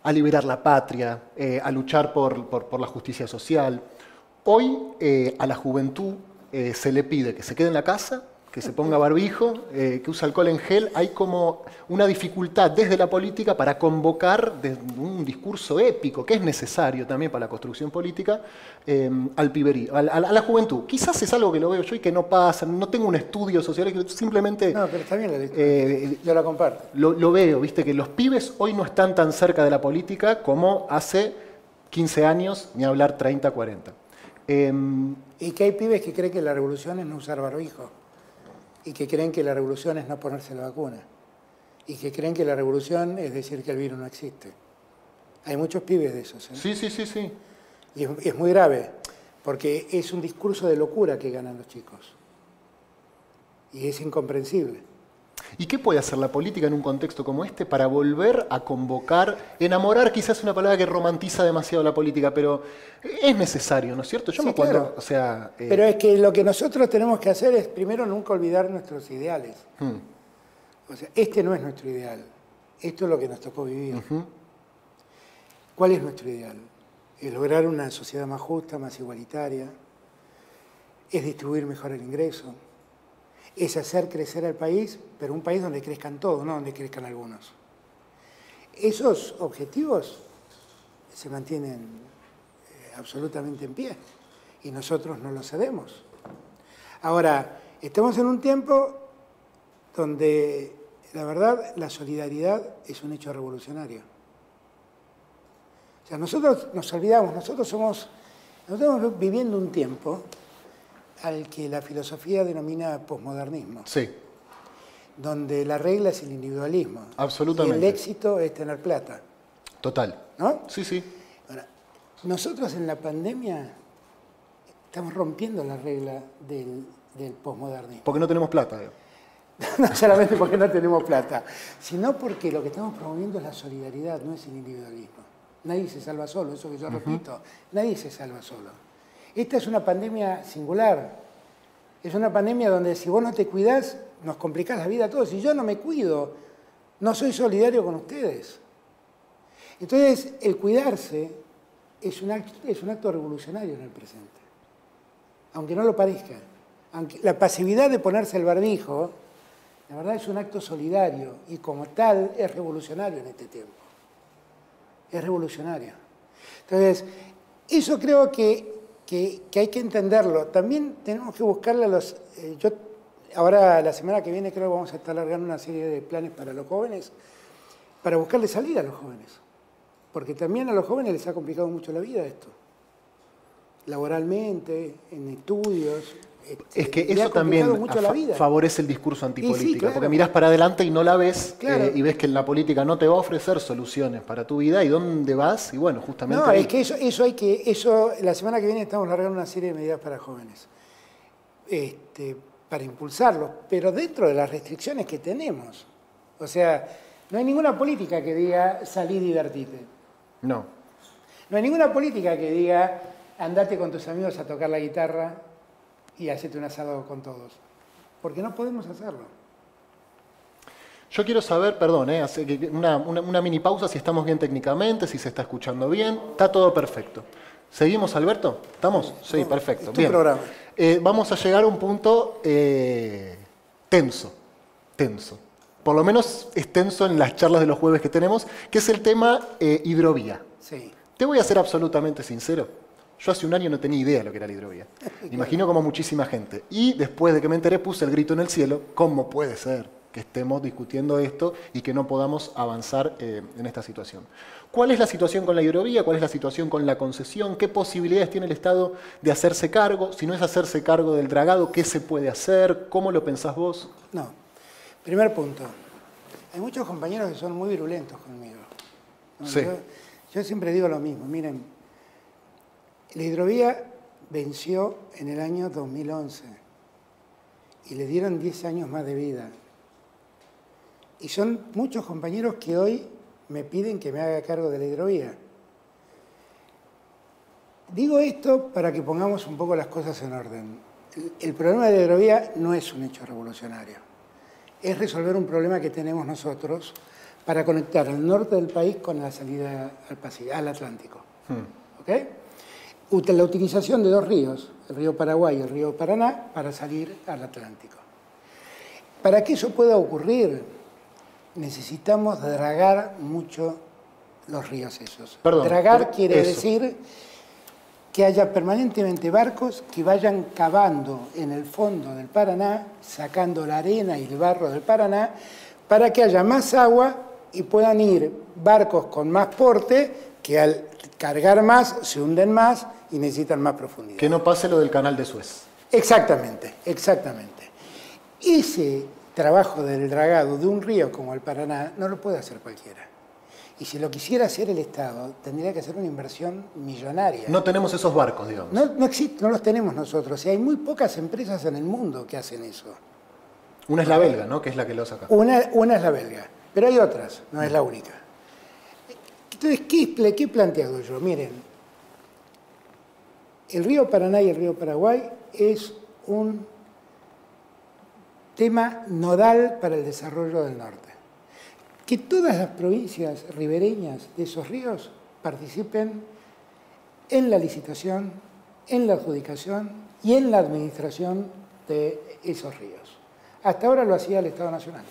a liberar la patria, a luchar por la justicia social. Hoy a la juventud se le pide que se quede en la casa, que se ponga barbijo, que use alcohol en gel. Hay como una dificultad desde la política para convocar desde un discurso épico, que es necesario también para la construcción política, al piberío, a la juventud. Quizás es algo que lo veo yo y que no pasa, no tengo un estudio social, que simplemente... No, pero está bien la discusión. Yo la comparto. Lo veo, viste, que los pibes hoy no están tan cerca de la política como hace 15 años, ni hablar 30, 40. Y que hay pibes que creen que la revolución es no usar barbijo. Y que creen que la revolución es no ponerse la vacuna. Y que creen que la revolución es decir que el virus no existe. Hay muchos pibes de esos. ¿Eh? Sí. Y es muy grave, porque es un discurso de locura que ganan los chicos. Y es incomprensible. ¿Y qué puede hacer la política en un contexto como este para volver a convocar? Enamorar quizás es una palabra que romantiza demasiado la política, pero es necesario, ¿no es cierto? Yo Sí, me acuerdo, claro. o sea... Pero es que lo que nosotros tenemos que hacer es, primero, nunca olvidar nuestros ideales. O sea, este no es nuestro ideal. Esto es lo que nos tocó vivir. ¿Cuál es nuestro ideal? Es lograr una sociedad más justa, más igualitaria. Es distribuir mejor el ingreso. Es hacer crecer al país, pero un país donde crezcan todos, no donde crezcan algunos. Esos objetivos se mantienen absolutamente en pie y nosotros no lo cedemos. Ahora, estamos en un tiempo donde, la verdad, la solidaridad es un hecho revolucionario. O sea, nosotros nos olvidamos, nosotros estamos viviendo un tiempo al que la filosofía denomina posmodernismo. Sí. Donde la regla es el individualismo. Absolutamente. Y el éxito es tener plata. Total. ¿No? Sí. Ahora, nosotros en la pandemia estamos rompiendo la regla del posmodernismo. Porque no tenemos plata. No solamente porque no tenemos plata, sino porque lo que estamos promoviendo es la solidaridad, no es el individualismo. Nadie se salva solo, eso que yo repito, nadie se salva solo. Esta es una pandemia singular. Es una pandemia donde si vos no te cuidás, nos complicás la vida a todos. Si yo no me cuido, no soy solidario con ustedes. Entonces, el cuidarse es un acto revolucionario en el presente. Aunque no lo parezca. Aunque la pasividad de ponerse el barbijo, la verdad es un acto solidario y como tal es revolucionario en este tiempo. Es revolucionario. Entonces, eso creo que hay que entenderlo. También tenemos que buscarle a los... ahora, la semana que viene, creo que vamos a estar largando una serie de planes para los jóvenes, para buscarle salida a los jóvenes. Porque también a los jóvenes les ha complicado mucho la vida esto. Laboralmente, en estudios, Es que le ha eso también mucho la vida. favorece el discurso antipolítica, sí, claro. porque mirás para adelante y no la ves, Claro. y ves que la política no te va a ofrecer soluciones para tu vida y dónde vas, y bueno, justamente No, ahí. es que eso, la semana que viene estamos largando una serie de medidas para jóvenes, para impulsarlos, pero dentro de las restricciones que tenemos. O sea, no hay ninguna política que diga salí y divertite. No. No hay ninguna política que diga andate con tus amigos a tocar la guitarra y hacete un asado con todos. Porque no podemos hacerlo. Yo quiero saber, perdón, una mini pausa, si estamos bien técnicamente, si se está escuchando bien. Está todo perfecto. ¿Seguimos, Alberto? ¿Estamos? Sí, perfecto. Es tu Bien. programa. Vamos a llegar a un punto tenso. Por lo menos es tenso en las charlas de los jueves que tenemos, que es el tema hidrovía. Sí. Te voy a ser absolutamente sincero. Yo hace un año no tenía idea de lo que era la hidrovía. Imagino como muchísima gente. Y después de que me enteré puse el grito en el cielo. ¿Cómo puede ser que estemos discutiendo esto y que no podamos avanzar en esta situación? ¿Cuál es la situación con la hidrovía? ¿Cuál es la situación con la concesión? ¿Qué posibilidades tiene el Estado de hacerse cargo? Si no es hacerse cargo del dragado, ¿qué se puede hacer? ¿Cómo lo pensás vos? No. Primer punto. Hay muchos compañeros que son muy virulentos conmigo. ¿No? Sí. Yo siempre digo lo mismo. Miren, la hidrovía venció en el año 2011 y le dieron 10 años más de vida. Y son muchos compañeros que hoy me piden que me haga cargo de la hidrovía. Digo esto para que pongamos un poco las cosas en orden. El problema de la hidrovía no es un hecho revolucionario. Es resolver un problema que tenemos nosotros para conectar el norte del país con la salida al Atlántico. ¿Ok? La utilización de dos ríos, el río Paraguay y el río Paraná, para salir al Atlántico. Para que eso pueda ocurrir, necesitamos dragar mucho los ríos esos. Perdón, dragar quiere eso. decir que haya permanentemente barcos que vayan cavando en el fondo del Paraná, sacando la arena y el barro del Paraná, para que haya más agua y puedan ir barcos con más porte que al cargar más se hunden más y necesitan más profundidad. Que no pase lo del canal de Suez. Exactamente, exactamente. Ese trabajo del dragado de un río como el Paraná no lo puede hacer cualquiera. Y si lo quisiera hacer el Estado, tendría que hacer una inversión millonaria. No tenemos esos barcos, digamos. No existe, no los tenemos nosotros. Y hay muy pocas empresas en el mundo que hacen eso. Una es la belga, ¿no? Que es la que lo saca. Una es la belga, pero hay otras, no es la única. Entonces, ¿qué he planteado yo? Miren, el río Paraná y el río Paraguay es un tema nodal para el desarrollo del norte. Que todas las provincias ribereñas de esos ríos participen en la licitación, en la adjudicación y en la administración de esos ríos. Hasta ahora lo hacía el Estado Nacional.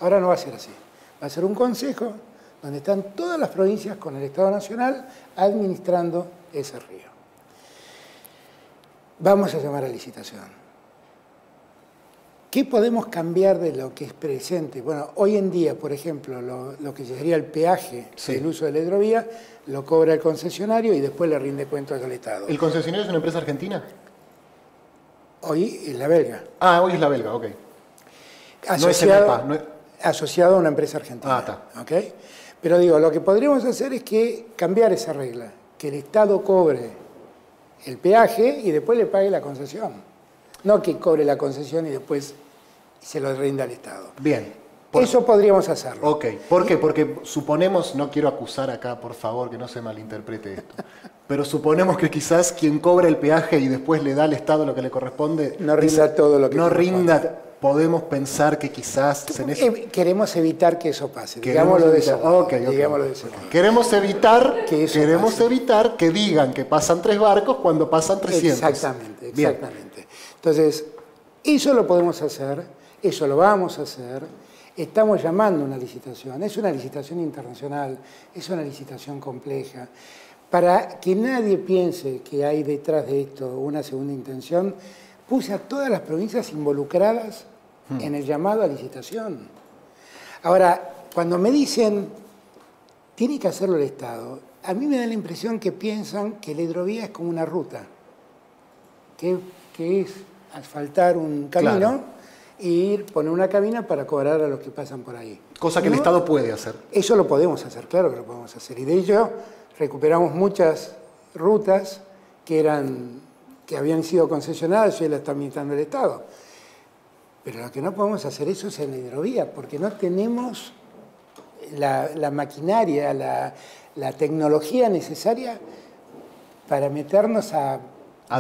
Ahora no va a ser así. Va a ser un consejo donde están todas las provincias con el Estado Nacional administrando ese río. Vamos a llamar a licitación. ¿Qué podemos cambiar de lo que es presente? Bueno, hoy en día, por ejemplo, lo que sería el peaje del uso de la hidrovía, lo cobra el concesionario y después le rinde cuentas al Estado. ¿El concesionario es una empresa argentina? Hoy es la belga. Ah, hoy es la belga, ok. Asociado, no es asociado a una empresa argentina. Ah, está. ¿Okay? Pero digo, lo que podríamos hacer es que cambiar esa regla, que el Estado cobre el peaje y después le pague la concesión. No que cobre la concesión y después se lo rinda al Estado. Bien. Eso podríamos hacerlo. Ok. ¿Por qué? Porque suponemos, no quiero acusar acá, por favor, que no se malinterprete esto, pero suponemos que quizás quien cobra el peaje y después le da al Estado lo que le corresponde... No rinda todo lo que no corresponde. rinda, podemos pensar que quizás... Queremos evitar que eso pase. Queremos Digámoslo de esa evitar, manera. Digámoslo de esa manera. Queremos pase. evitar que digan que pasan 3 barcos cuando pasan 300. Exactamente, Bien. exactamente. Entonces, eso lo podemos hacer, eso lo vamos a hacer. Estamos llamando a una licitación. Es una licitación internacional, es una licitación compleja. Para que nadie piense que hay detrás de esto una segunda intención, puse a todas las provincias involucradas en el llamado a licitación. Ahora, cuando me dicen, tiene que hacerlo el Estado, a mí me da la impresión que piensan que la hidrovía es como una ruta, que que es asfaltar un camino Claro. e ir, poner una cabina para cobrar a los que pasan por ahí. Cosa que el ¿No? Estado puede hacer. Eso lo podemos hacer, claro que lo podemos hacer. Y de ello recuperamos muchas rutas que habían sido concesionadas y hoy las está administrando el Estado. Pero lo que no podemos hacer eso es en la hidrovía, porque no tenemos la maquinaria, la tecnología necesaria para meternos a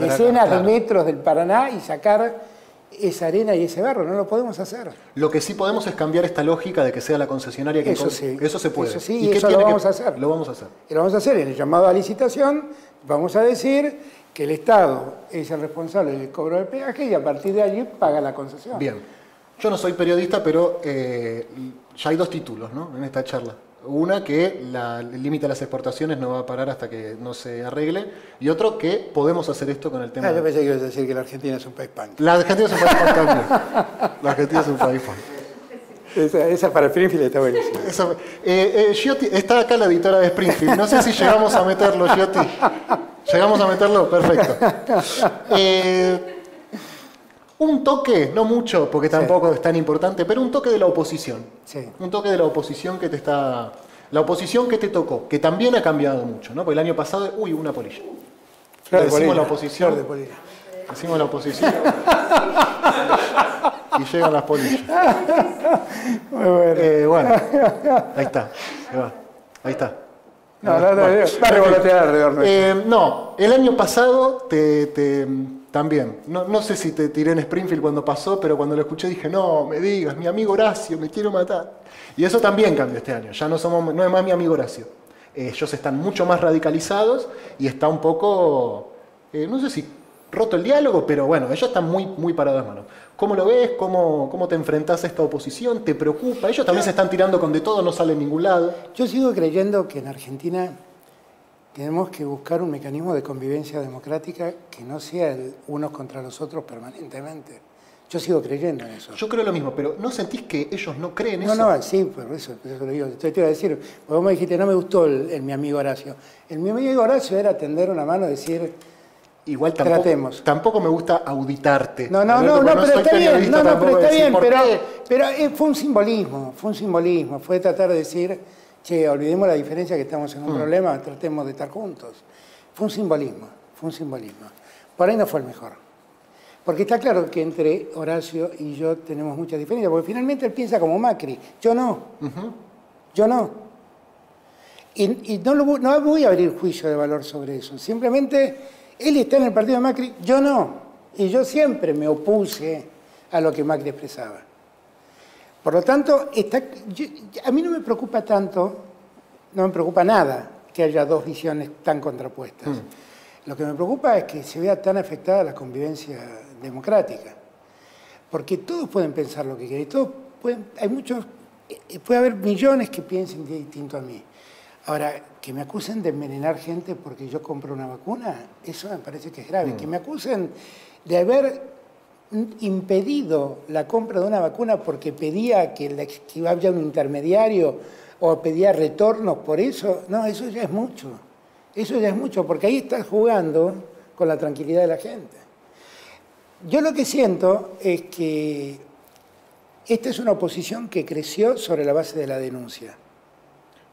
decenas de metros del Paraná y sacar esa arena y ese barro. No lo podemos hacer. Lo que sí podemos es cambiar esta lógica de que sea la concesionaria que... Eso sí. Eso se puede. Eso sí, ¿Y y qué eso tiene lo vamos a hacer. Lo vamos a hacer. Y lo vamos a hacer en el llamado a licitación. Vamos a decir que el Estado es el responsable del cobro del peaje y a partir de allí paga la concesión. Bien. Yo no soy periodista, pero ya hay dos títulos, ¿no?, en esta charla. Una, que el límite a las exportaciones no va a parar hasta que no se arregle. Y otro, que podemos hacer esto con el tema... yo pensé que ibas a decir que la Argentina es un país punk. La Argentina es un país punk también. La Argentina es un país punk. Esa para Springfield está buenísima. Giotti, está acá la editora de Springfield. No sé si llegamos a meterlo, Giotti. ¿Llegamos a meterlo? Perfecto. Un toque, no mucho, porque tampoco es tan importante, pero un toque de la oposición. Sí. Un toque de la oposición que te está... La oposición que te tocó, que también ha cambiado mucho, ¿no? Porque el año pasado, una polilla. Flor de Decimos polilla. la oposición. Flor de polilla. Decimos la oposición. Y llegan las polillas. Muy bueno. Bueno, ahí está. Se va. Ahí está. No, va a revolotear alrededor nuestro. No, el año pasado también. No sé si te tiré en Springfield cuando pasó, pero cuando lo escuché dije, no, me digas, mi amigo Horacio, me quiero matar. Y eso también cambió este año. Ya no es más mi amigo Horacio. Ellos están mucho más radicalizados y está un poco, no sé si roto el diálogo, pero bueno, ellos están muy parados de mano. ¿Cómo lo ves? ¿Cómo te enfrentás a esta oposición? ¿Te preocupa? Ellos también se están tirando con de todo, no sale en ningún lado. Yo sigo creyendo que en Argentina tenemos que buscar un mecanismo de convivencia democrática que no sea el unos contra los otros permanentemente. Yo sigo creyendo en eso. Yo creo lo mismo, pero ¿no sentís que ellos no creen eso? No, sí, por eso lo digo. Te iba a decir, porque vos me dijiste, no me gustó mi amigo Horacio. Mi amigo Horacio era tender una mano y decir, igual tratemos. Tampoco me gusta auditarte. No, Alberto, pero está bien, pero está bien, pero fue un simbolismo, fue tratar de decir, che, olvidemos la diferencia que estamos en un problema, tratemos de estar juntos. Fue un simbolismo. Por ahí no fue el mejor. Porque está claro que entre Horacio y yo tenemos muchas diferencias, porque finalmente él piensa como Macri, yo no. Yo no. Y no voy a abrir juicio de valor sobre eso, simplemente él está en el partido de Macri, yo no. Y yo siempre me opuse a lo que Macri expresaba. Por lo tanto, a mí no me preocupa tanto, no me preocupa nada que haya dos visiones tan contrapuestas. Lo que me preocupa es que se vea tan afectada la convivencia democrática. Porque todos pueden pensar lo que quieren. Puede haber millones que piensen distinto a mí. Ahora, que me acusen de envenenar gente porque yo compro una vacuna, eso me parece que es grave. Que me acusen de haber impedido la compra de una vacuna porque pedía que haya un intermediario o pedía retornos por eso, no, eso ya es mucho. Eso ya es mucho, porque ahí estás jugando con la tranquilidad de la gente. Yo lo que siento es que esta es una oposición que creció sobre la base de la denuncia.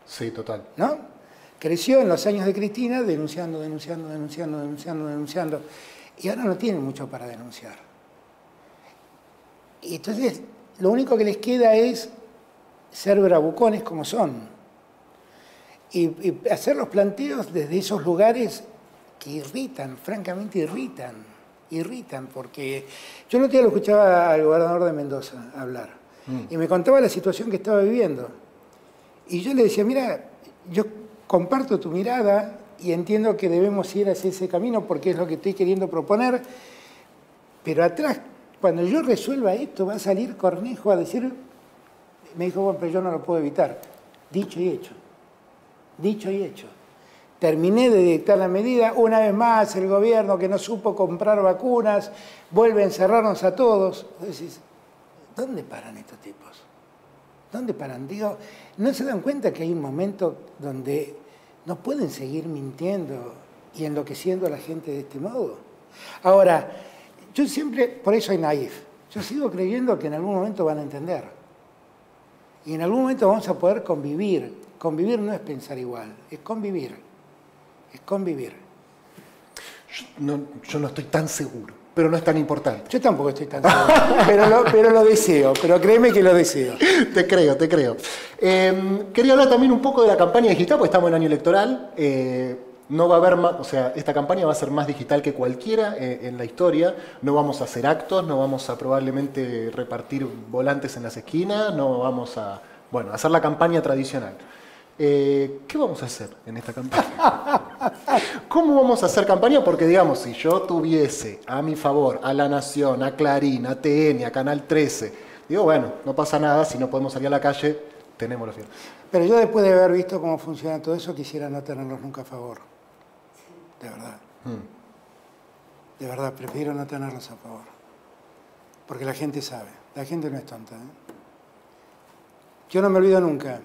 Sí, total. ¿No? Creció en los años de Cristina denunciando. Y ahora no tienen mucho para denunciar. Y entonces lo único que les queda es ser bravucones como son. Y hacer los planteos desde esos lugares que irritan, francamente irritan, porque yo el otro día lo escuchaba al gobernador de Mendoza hablar, y me contaba la situación que estaba viviendo. Y yo le decía, mira, yo comparto tu mirada y entiendo que debemos ir hacia ese camino porque es lo que estoy queriendo proponer, pero atrás, cuando yo resuelva esto, va a salir Cornejo a decir, me dijo, bueno, pero yo no lo puedo evitar. Dicho y hecho. Dicho y hecho. Terminé de dictar la medida, una vez más el gobierno que no supo comprar vacunas, vuelve a encerrarnos a todos. Decís, ¿dónde paran estos tipos? ¿Dónde paran? Digo, ¿no se dan cuenta que hay un momento donde no pueden seguir mintiendo y enloqueciendo a la gente de este modo? Ahora, Yo siempre, por eso soy naif, yo sigo creyendo que en algún momento van a entender. Y en algún momento vamos a poder convivir. Convivir no es pensar igual, es convivir. Es convivir. Yo no estoy tan seguro, pero no es tan importante. Yo tampoco estoy tan seguro, pero lo deseo, pero créeme que lo deseo. Te creo, te creo. Quería hablar también un poco de la campaña digital, porque estamos en año electoral. No va a haber más, o sea, esta campaña va a ser más digital que cualquiera en la historia. No vamos a hacer actos, no vamos a probablemente repartir volantes en las esquinas, no vamos a, bueno, hacer la campaña tradicional. ¿Qué vamos a hacer en esta campaña? ¿Cómo vamos a hacer campaña? Porque, digamos, si yo tuviese a mi favor a La Nación, a Clarín, a TN, a Canal 13, digo, bueno, no pasa nada, si no podemos salir a la calle, tenemos los fierros. Pero yo después de haber visto cómo funciona todo eso, quisiera no tenerlos nunca a favor. De verdad. De verdad, prefiero no tenerlos a favor. Porque la gente sabe, la gente no es tonta, ¿eh? Yo no me olvido nunca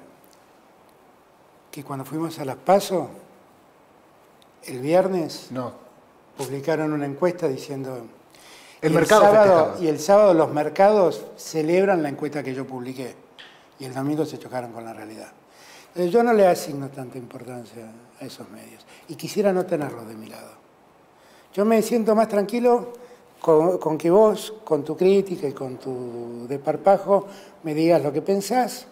que cuando fuimos a las PASO, el viernes, publicaron una encuesta diciendo... El mercado y el sábado los mercados celebran la encuesta que yo publiqué. Y el domingo se chocaron con la realidad. Entonces yo no le asigno tanta importancia a esos medios. Y quisiera no tenerlos de mi lado. Yo me siento más tranquilo con que vos, con tu crítica y con tu desparpajo, me digas lo que pensás,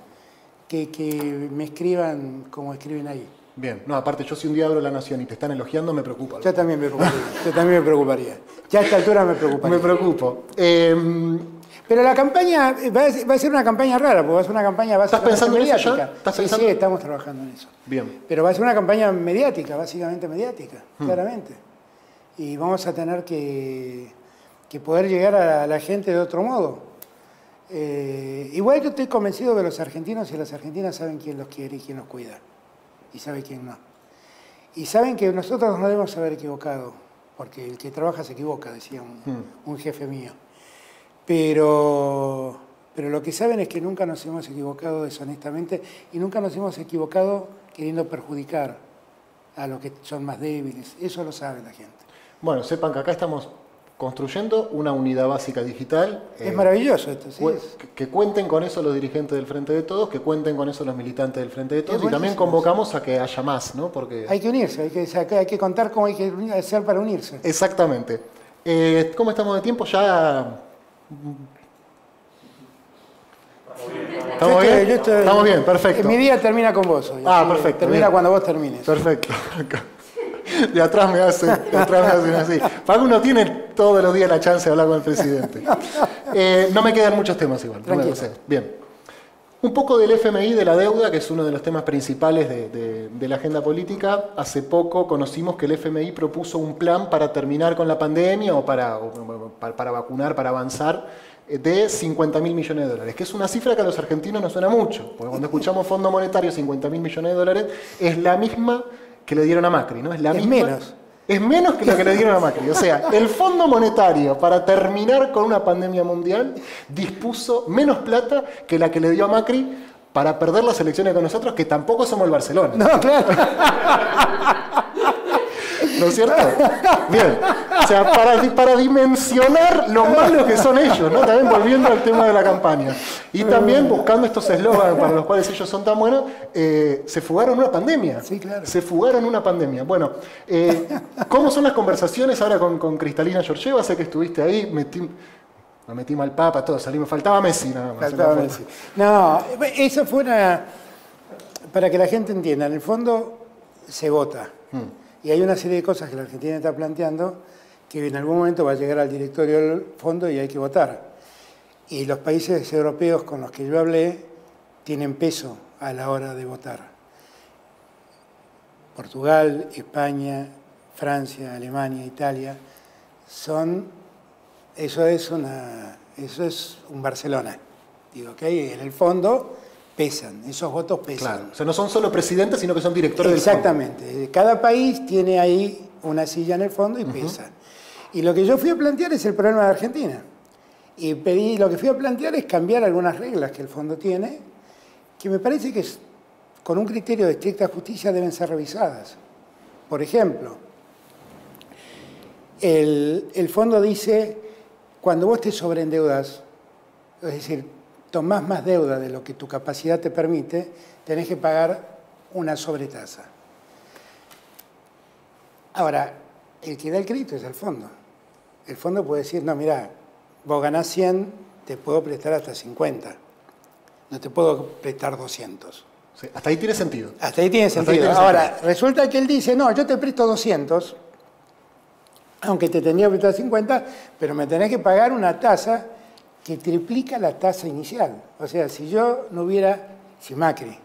que me escriban como escriben ahí. Bien, no, aparte yo si un día abro La Nación y te están elogiando, me preocupa. Yo también me preocuparía, yo también me preocuparía. Ya a esta altura me preocuparía. Me preocupo. Pero la campaña va a ser una campaña rara, porque va a ser una campaña básicamente ¿Estás pensando mediática. en eso ya? ¿Estás pensando? Sí, estamos trabajando en eso. Bien. Pero va a ser una campaña mediática, básicamente mediática, claramente. Y vamos a tener que poder llegar a la gente de otro modo. Igual yo estoy convencido que los argentinos y las argentinas saben quién los quiere y quién los cuida. Y saben quién no. Y saben que nosotros no debemos haber equivocado, porque el que trabaja se equivoca, decía un jefe mío. Pero lo que saben es que nunca nos hemos equivocado deshonestamente y nunca nos hemos equivocado queriendo perjudicar a los que son más débiles. Eso lo sabe la gente. Bueno, sepan que acá estamos construyendo una unidad básica digital. Es maravilloso esto, sí. Que cuenten con eso los dirigentes del Frente de Todos, que cuenten con eso los militantes del Frente de Todos, y también convocamos a que haya más, ¿no? Porque hay que unirse, hay que contar cómo hay que hacer para unirse. Exactamente. ¿Cómo estamos de tiempo? Ya... ¿Estamos bien? Estamos bien, perfecto. Mi día termina con vos hoy. Perfecto. Termina bien. Cuando vos termines. Perfecto. De atrás me hacen así. Paco no tiene todos los días la chance de hablar con el presidente. No me quedan muchos temas igual. Bien. Un poco del FMI, de la deuda, que es uno de los temas principales de la agenda política. Hace poco conocimos que el FMI propuso un plan para terminar con la pandemia o para vacunar, para avanzar, de 50.000 millones de dólares, que es una cifra que a los argentinos nos suena mucho, porque cuando escuchamos Fondo Monetario, 50.000 millones de dólares, es la misma que le dieron a Macri, ¿no? Es menos. Es menos que lo que le dieron a Macri. O sea, el Fondo Monetario, para terminar con una pandemia mundial, dispuso menos plata que la que le dio a Macri para perder las elecciones con nosotros, que tampoco somos el Barcelona. No, claro. ¿No es cierto? Bien. O sea, para dimensionar lo malos que son ellos, ¿no? También volviendo al tema de la campaña. Y también buscando estos eslóganes para los cuales ellos son tan buenos, se fugaron una pandemia. Sí, claro. Se fugaron una pandemia. Bueno, ¿cómo son las conversaciones ahora con Cristalina Georgieva? Sé que estuviste ahí, me metí mal papa, todo, salimos. Faltaba Messi nada más. Faltaba Messi. No, eso fue para que la gente entienda, en el fondo se vota. Y hay una serie de cosas que la Argentina está planteando que en algún momento va a llegar al directorio del fondo y hay que votar. Y los países europeos con los que yo hablé tienen peso a la hora de votar. Portugal, España, Francia, Alemania, Italia, eso es un Barcelona. Digo, que en el fondo pesan, esos votos pesan. Claro, o sea, no son solo presidentes, sino que son directores del fondo. Exactamente. Cada país tiene ahí una silla en el fondo y pesan. Y lo que yo fui a plantear es el problema de Argentina. Y lo que fui a plantear es cambiar algunas reglas que el fondo tiene, que me parece que con un criterio de estricta justicia deben ser revisadas. Por ejemplo, el fondo dice cuando vos te sobreendeudas, es decir, tomás más deuda de lo que tu capacidad te permite, tenés que pagar una sobretasa. Ahora, el que da el crédito es el fondo. El fondo puede decir, no, mirá, vos ganás 100, te puedo prestar hasta 50. No te puedo prestar 200. Sí, hasta ahí tiene sentido. Hasta ahí tiene sentido. Ahora, resulta que él dice, no, yo te presto 200, aunque te tendría que prestar 50, pero me tenés que pagar una tasa que triplica la tasa inicial. O sea, si yo no hubiera, si Macri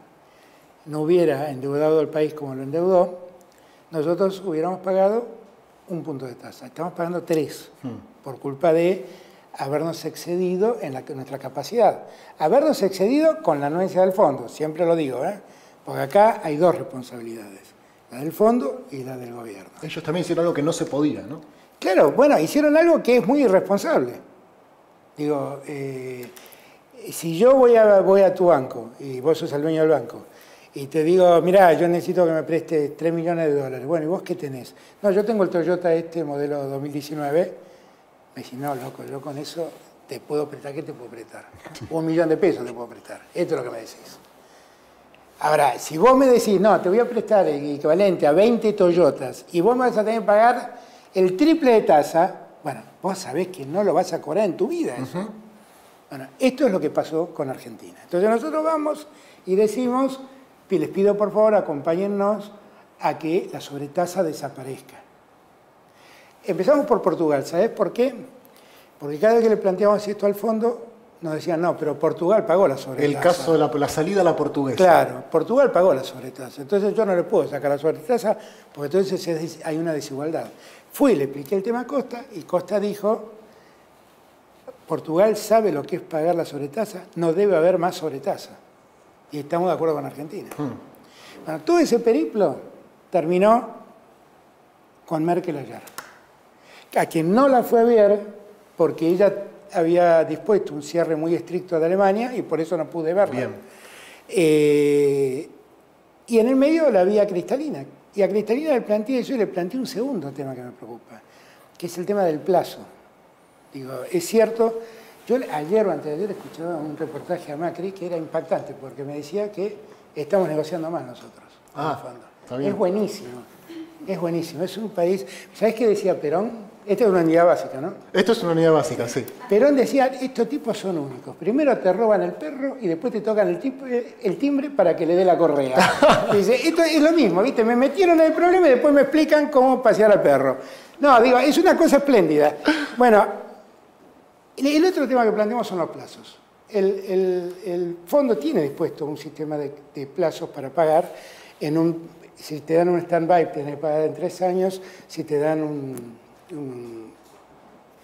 no hubiera endeudado el país como lo endeudó, nosotros hubiéramos pagado 1 punto de tasa. Estamos pagando 3 por culpa de habernos excedido en nuestra capacidad. Habernos excedido con la anuencia del fondo, siempre lo digo, porque acá hay 2 responsabilidades, la del fondo y la del gobierno. Ellos también hicieron algo que no se podía, ¿no? Claro, bueno, hicieron algo que es muy irresponsable. Digo, si yo voy a tu banco, y vos sos el dueño del banco, y te digo, mirá, yo necesito que me prestes 3 millones de dólares. Bueno, ¿y vos qué tenés? No, yo tengo el Toyota modelo 2019. Me decís, no, loco, yo con eso te puedo prestar. ¿Qué te puedo prestar? 1 millón de pesos te puedo prestar. Esto es lo que me decís. Ahora, si vos me decís, no, te voy a prestar el equivalente a 20 Toyotas y vos me vas a tener que pagar el triple de tasa, bueno, vos sabés que no lo vas a cobrar en tu vida eso. Bueno, esto es lo que pasó con Argentina. Entonces nosotros vamos y decimos, les pido por favor acompáñennos a que la sobretasa desaparezca. Empezamos por Portugal, ¿sabés por qué? Porque cada vez que le planteamos esto al fondo, nos decían, no, pero Portugal pagó la sobretasa. El caso de la salida a la portuguesa. Claro, Portugal pagó la sobretasa. Entonces yo no le puedo sacar la sobretasa porque entonces hay una desigualdad. Fui, le expliqué el tema a Costa y Costa dijo, Portugal sabe lo que es pagar la sobretasa, no debe haber más sobretasa. Y estamos de acuerdo con Argentina. Bueno, todo ese periplo terminó con Merkel ayer. A quien no la fue a ver porque ella había dispuesto un cierre muy estricto de Alemania y por eso no pude verla. Bien. Y en el medio la vi a Cristalina. Y a Cristalina le planteé un segundo tema que me preocupa, que es el tema del plazo. Digo, es cierto, yo ayer o antes de ayer escuchaba un reportaje a Macri que era impactante porque me decía que estamos negociando más nosotros. Está bien. Es buenísimo, es buenísimo. Es un país, ¿sabés qué decía Perón? Esta es una unidad básica, ¿no? Esto es una unidad básica, sí. Perón decía, estos tipos son únicos. Primero te roban el perro y después te tocan el timbre para que le dé la correa. Y dice, esto es lo mismo, ¿viste? Me metieron en el problema y después me explican cómo pasear al perro. No, digo, es una cosa espléndida. Bueno, el otro tema que planteamos son los plazos. El fondo tiene dispuesto un sistema de plazos para pagar. Si te dan un stand-by, tenés que pagar en 3 años. Si te dan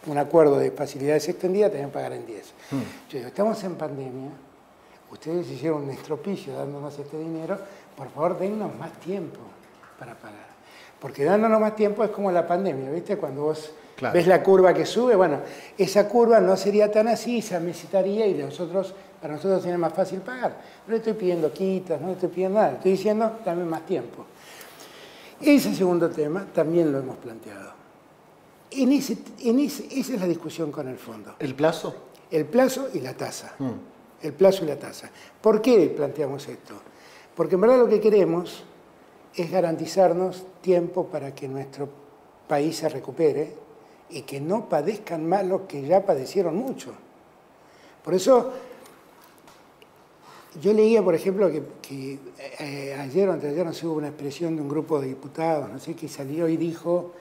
un acuerdo de facilidades extendidas, tenés que pagar en 10. Yo digo, estamos en pandemia, ustedes hicieron un estropillo dándonos este dinero, por favor dennos más tiempo para pagar. Porque dándonos más tiempo es como la pandemia, ¿viste? Cuando vos ves la curva que sube, bueno, esa curva no sería tan así, se amesitaría y para nosotros sería más fácil pagar. No le estoy pidiendo quitas, no le estoy pidiendo nada, estoy diciendo dame más tiempo. Ese segundo tema también lo hemos planteado. Esa es la discusión con el fondo. ¿El plazo? El plazo y la tasa. El plazo y la tasa. ¿Por qué planteamos esto? Porque en verdad lo que queremos es garantizarnos tiempo para que nuestro país se recupere y que no padezcan más los que ya padecieron mucho. Por eso, yo leía, por ejemplo, que ayer o antes de ayer, no sé, hubo una expresión de un grupo de diputados, no sé, que salió y dijo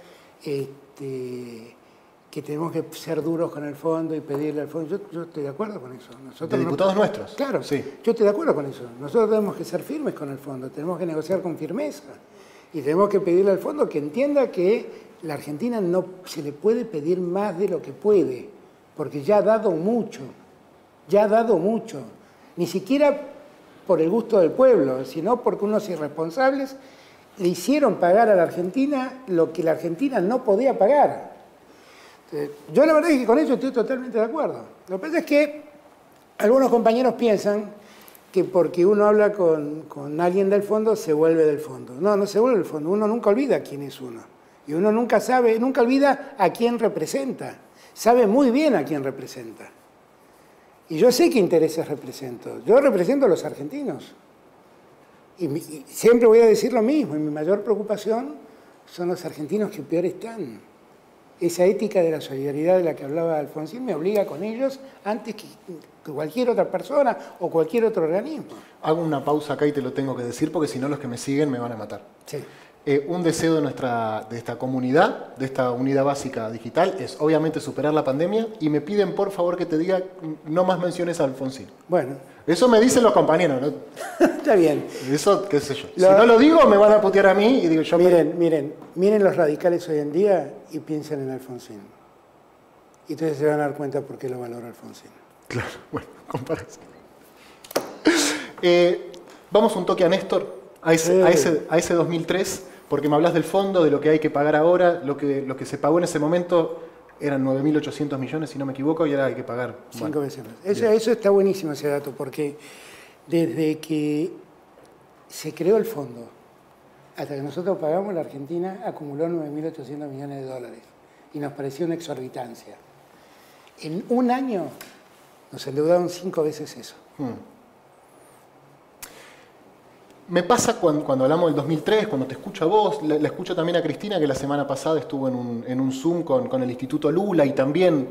que tenemos que ser duros con el fondo y pedirle al fondo. Yo estoy de acuerdo con eso. ¿De diputados nuestros? Claro, sí. Yo estoy de acuerdo con eso. Nosotros tenemos que ser firmes con el fondo, tenemos que negociar con firmeza y tenemos que pedirle al fondo que entienda que la Argentina no se le puede pedir más de lo que puede, porque ya ha dado mucho, ni siquiera por el gusto del pueblo, sino porque unos irresponsables le hicieron pagar a la Argentina lo que la Argentina no podía pagar. Yo la verdad es que con eso estoy totalmente de acuerdo. Lo que pasa es que algunos compañeros piensan que porque uno habla con alguien del fondo se vuelve del fondo. No, no se vuelve del fondo. Uno nunca olvida quién es uno. Y uno nunca olvida a quién representa. sabe muy bien a quién representa. Y yo sé qué intereses represento. Yo represento a los argentinos. Y siempre voy a decir lo mismo. Y mi mayor preocupación son los argentinos que peor están. Esa ética de la solidaridad de la que hablaba Alfonsín me obliga con ellos antes que cualquier otra persona o cualquier otro organismo. Hago una pausa acá y te lo tengo que decir porque si no los que me siguen me van a matar. Sí. Un deseo de esta comunidad, de esta unidad básica digital, es obviamente superar la pandemia y me piden por favor que te diga no más menciones a Alfonsín. Bueno. Eso me dicen los compañeros, ¿no? Está bien. Eso, qué sé yo. Si no lo digo, me van a putear a mí y digo yo... Miren los radicales hoy en día y piensen en Alfonsín. Y entonces se van a dar cuenta por qué lo valora Alfonsín. Claro, bueno, comparación. Vamos un toque a Néstor, a ese 2003, porque me hablas del fondo, de lo que hay que pagar ahora, lo que se pagó en ese momento eran 9.800 millones, si no me equivoco, y ahora hay que pagar... 5 veces más. Eso está buenísimo ese dato, porque desde que se creó el fondo hasta que nosotros pagamos, la Argentina acumuló 9.800 millones de dólares y nos pareció una exorbitancia. En un año nos endeudaron 5 veces eso. Me pasa cuando hablamos del 2003, cuando te escucho a vos, la escucho también a Cristina, que la semana pasada estuvo en un Zoom con el Instituto Lula y también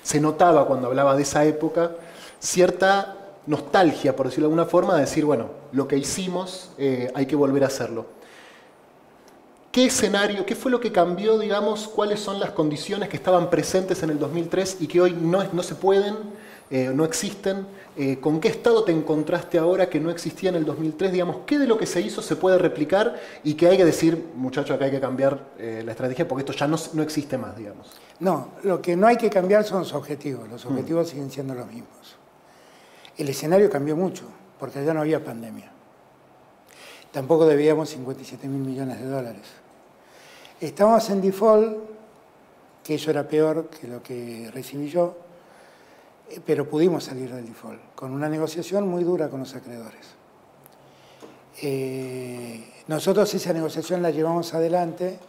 se notaba cuando hablaba de esa época cierta nostalgia, por decirlo de alguna forma, de decir, bueno, lo que hicimos hay que volver a hacerlo. ¿Qué escenario, qué fue lo que cambió, digamos, cuáles son las condiciones que estaban presentes en el 2003 y que hoy no se pueden, no existen? ¿Con qué estado te encontraste ahora que no existía en el 2003? Digamos, ¿qué de lo que se hizo se puede replicar y que hay que decir, muchachos, acá hay que cambiar la estrategia porque esto ya no existe más, digamos? No, lo que no hay que cambiar son los objetivos. Los objetivos siguen siendo los mismos. El escenario cambió mucho porque allá no había pandemia. Tampoco debíamos 57.000 millones de dólares. Estábamos en default, que eso era peor que lo que recibí yo, pero pudimos salir del default, con una negociación muy dura con los acreedores. Nosotros esa negociación la llevamos adelante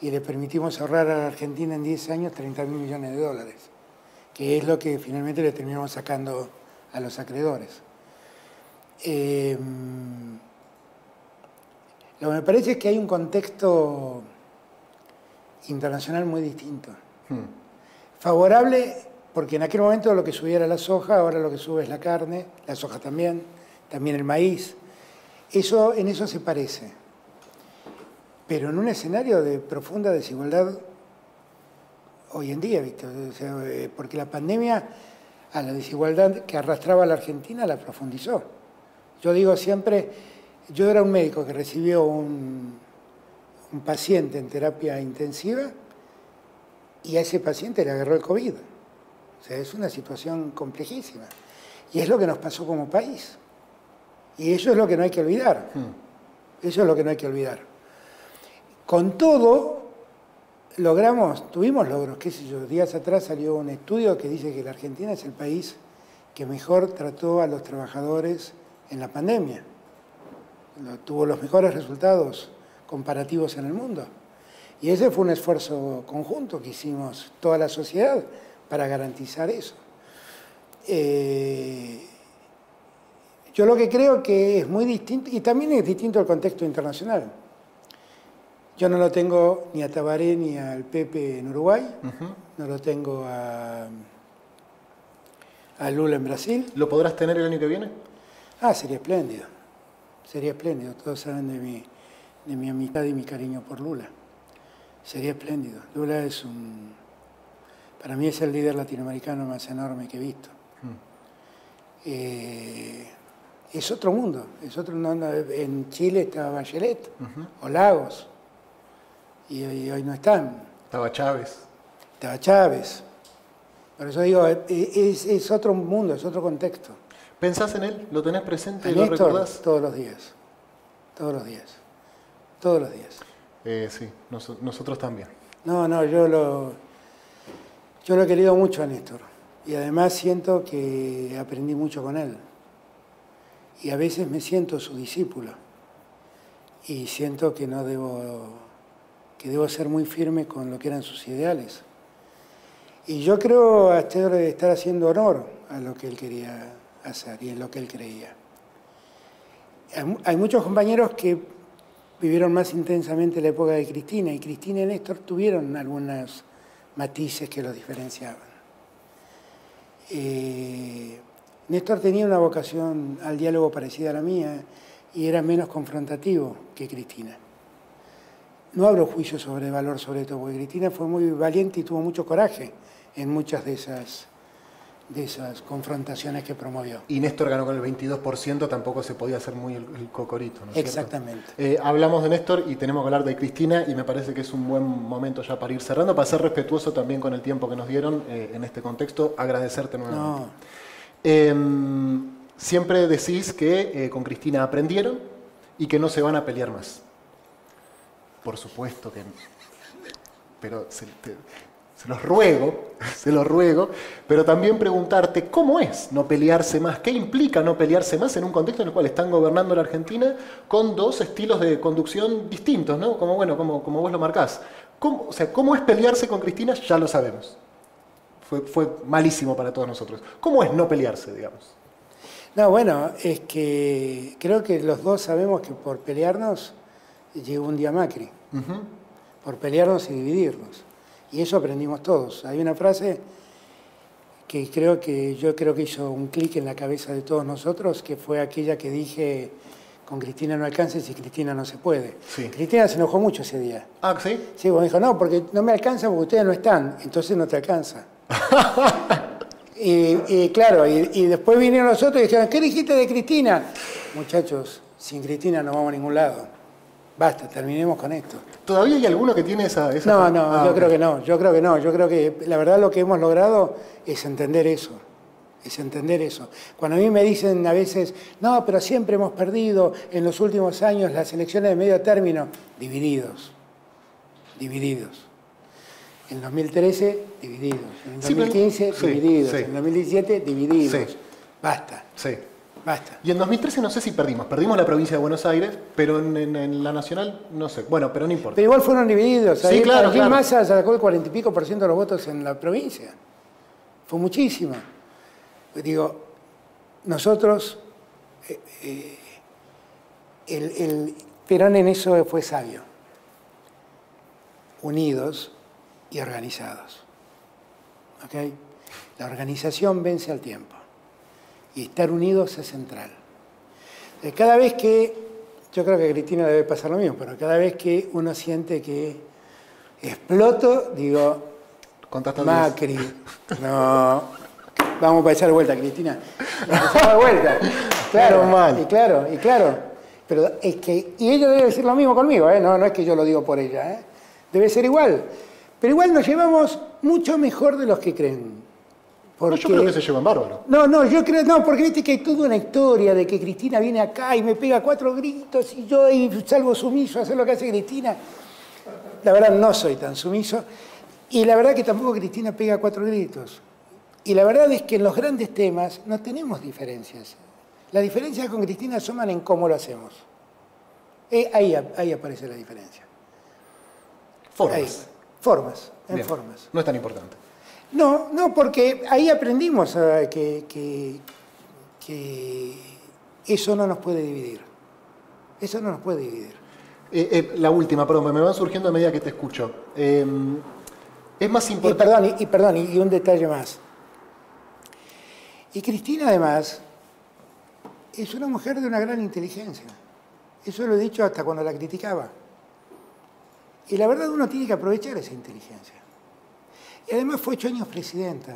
y le permitimos ahorrar a la Argentina en 10 años 30.000 millones de dólares, que es lo que finalmente le terminamos sacando a los acreedores. Lo que me parece es que hay un contexto internacional muy distinto. Favorable, porque en aquel momento lo que subía era la soja, ahora lo que sube es la carne, la soja también el maíz. En eso se parece. Pero en un escenario de profunda desigualdad hoy en día, ¿viste? O sea, porque la pandemia a la desigualdad que arrastraba a la Argentina la profundizó. Yo digo siempre, yo era un médico que recibió un paciente en terapia intensiva y a ese paciente le agarró el COVID. O sea, es una situación complejísima. Y es lo que nos pasó como país. Y eso es lo que no hay que olvidar. Eso es lo que no hay que olvidar. Con todo, tuvimos logros, qué sé yo, días atrás salió un estudio que dice que la Argentina es el país que mejor trató a los trabajadores en la pandemia. Tuvo los mejores resultados comparativos en el mundo. Y ese fue un esfuerzo conjunto que hicimos toda la sociedad para garantizar eso. Yo lo que creo que es muy distinto, y también es distinto el contexto internacional. Yo no lo tengo ni a Tabaré ni al Pepe en Uruguay, no lo tengo a Lula en Brasil. ¿Lo podrás tener el año que viene? Sería espléndido. Sería espléndido. Todos saben de mi amistad y mi cariño por Lula. Sería espléndido. Lula para mí es el líder latinoamericano más enorme que he visto. Es otro mundo. En Chile estaba Bachelet o Lagos y hoy no están. Estaba Chávez. Estaba Chávez. Por eso digo, es otro mundo, es otro contexto. ¿Pensás en él? ¿Lo tenés presente? ¿Lo recordás? Todos los días. Todos los días. Todos los días. Sí, nosotros también. Yo lo he querido mucho a Néstor. Y además siento que aprendí mucho con él. Y a veces me siento su discípulo. Y siento que debo ser muy firme con lo que eran sus ideales. Y yo creo a Stegro de estar haciendo honor a lo que él quería hacer y en lo que él creía. Hay muchos compañeros que vivieron más intensamente la época de Cristina, y Cristina y Néstor tuvieron algunos matices que los diferenciaban. Néstor tenía una vocación al diálogo parecida a la mía y era menos confrontativo que Cristina. No hablo juicio sobre valor sobre todo, porque Cristina fue muy valiente y tuvo mucho coraje en muchas de esas confrontaciones que promovió. Y Néstor ganó con el 22%, tampoco se podía hacer muy el cocorito, ¿no es cierto? Exactamente. Hablamos de Néstor y tenemos que hablar de Cristina, y me parece que es un buen momento ya para ir cerrando, para ser respetuoso también con el tiempo que nos dieron en este contexto, agradecerte nuevamente. No. Siempre decís que con Cristina aprendieron y que no se van a pelear más. Por supuesto que no. Pero se los ruego, pero también preguntarte cómo es no pelearse más, qué implica no pelearse más en un contexto en el cual están gobernando la Argentina con dos estilos de conducción distintos, ¿no? Como vos lo marcás. ¿Cómo es pelearse con Cristina? Ya lo sabemos. Fue malísimo para todos nosotros. ¿Cómo es no pelearse, digamos? No, bueno, es que creo que los dos sabemos que por pelearnos llegó un día Macri. Por pelearnos y dividirnos. Y eso aprendimos todos. Hay una frase que yo creo que hizo un clic en la cabeza de todos nosotros, que fue aquella que dije: con Cristina no alcanza si Cristina no se puede. Sí. Cristina se enojó mucho ese día. Ah, ¿sí? Sí, bueno, dijo: no, porque no me alcanza porque ustedes no están, entonces no te alcanza. Claro, y después vinieron los otros y dijeron: ¿qué dijiste de Cristina? Muchachos, sin Cristina no vamos a ningún lado. Basta, terminemos con esto. ¿Todavía hay alguno que tiene esa No, yo creo que no. Yo creo que la verdad lo que hemos logrado es entender eso. Cuando a mí me dicen a veces: no, pero siempre hemos perdido en los últimos años las elecciones de medio término. Divididos. En 2013, divididos. En 2015, divididos. Sí. En 2017, divididos. Sí. Basta. Sí. Basta. Y en 2013 no sé si perdimos la provincia de Buenos Aires, pero en la nacional no sé. Bueno, pero no importa. Pero igual fueron divididos. Sí, claro. Massa sacó el 40 y pico % de los votos en la provincia. Fue muchísimo. Digo, nosotros, Perón en eso fue sabio. Unidos y organizados. ¿Okay? La organización vence al tiempo. Y estar unidos es central. Cada vez que, yo creo que a Cristina debe pasar lo mismo, pero cada vez que uno siente que exploto, digo: Macri, no, vamos a echar vuelta, Cristina. Vamos a echar vuelta. Claro, y claro. Pero es que, y ella debe decir lo mismo conmigo, ¿eh? No es que yo lo digo por ella, ¿eh? Debe ser igual. Pero igual nos llevamos mucho mejor de los que creen. Porque... yo creo que se llevan bárbaro. Yo creo, porque viste que hay toda una historia de que Cristina viene acá y me pega 4 gritos y yo salgo sumiso a hacer lo que hace Cristina. La verdad no soy tan sumiso. Y la verdad que tampoco Cristina pega 4 gritos. Y la verdad es que en los grandes temas no tenemos diferencias. Las diferencias con Cristina asoman en cómo lo hacemos. Ahí aparece la diferencia. Formas. Formas. No es tan importante. No, porque ahí aprendimos que eso no nos puede dividir. Eso no nos puede dividir. La última, perdón, me van surgiendo a medida que te escucho. Es más importante... Perdón, y un detalle más. Y Cristina, además, es una mujer de una gran inteligencia. Eso lo he dicho hasta cuando la criticaba. Y la verdad, uno tiene que aprovechar esa inteligencia. Y además fue 8 años presidenta.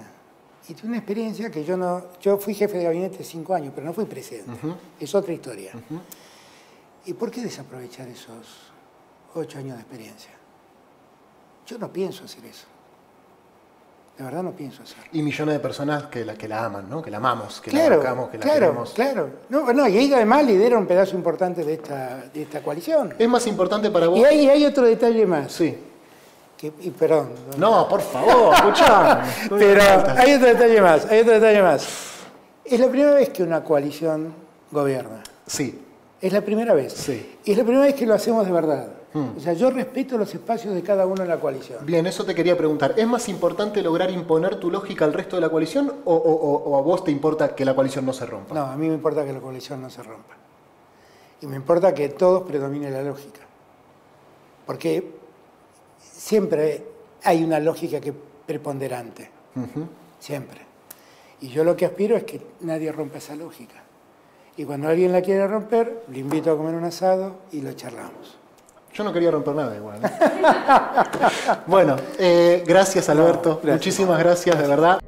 Y tuve una experiencia que yo fui jefe de gabinete 5 años, pero no fui presidente. Es otra historia. ¿Y por qué desaprovechar esos 8 años de experiencia? Yo no pienso hacer eso. De verdad no pienso hacerlo. Y millones de personas que la aman, ¿no? Que la amamos, que la buscamos, que la queremos. Claro. Y ella además lidera un pedazo importante de esta coalición. Es más importante para vos... Y hay otro detalle más. Sí. Perdón. No, por favor, escuchá. Pero hay otro detalle más. Es la primera vez que una coalición gobierna. Sí. Es la primera vez. Sí. Y es la primera vez que lo hacemos de verdad. O sea, yo respeto los espacios de cada uno en la coalición. Bien, eso te quería preguntar. ¿Es más importante lograr imponer tu lógica al resto de la coalición o a vos te importa que la coalición no se rompa? No, a mí me importa que la coalición no se rompa. Y me importa que todos predomine la lógica. Porque siempre hay una lógica que es preponderante. Siempre. Y yo lo que aspiro es que nadie rompa esa lógica. Y cuando alguien la quiere romper, lo invito a comer un asado y lo charlamos. Yo no quería romper nada igual. Bueno, gracias Alberto. No, gracias. Muchísimas gracias, de verdad.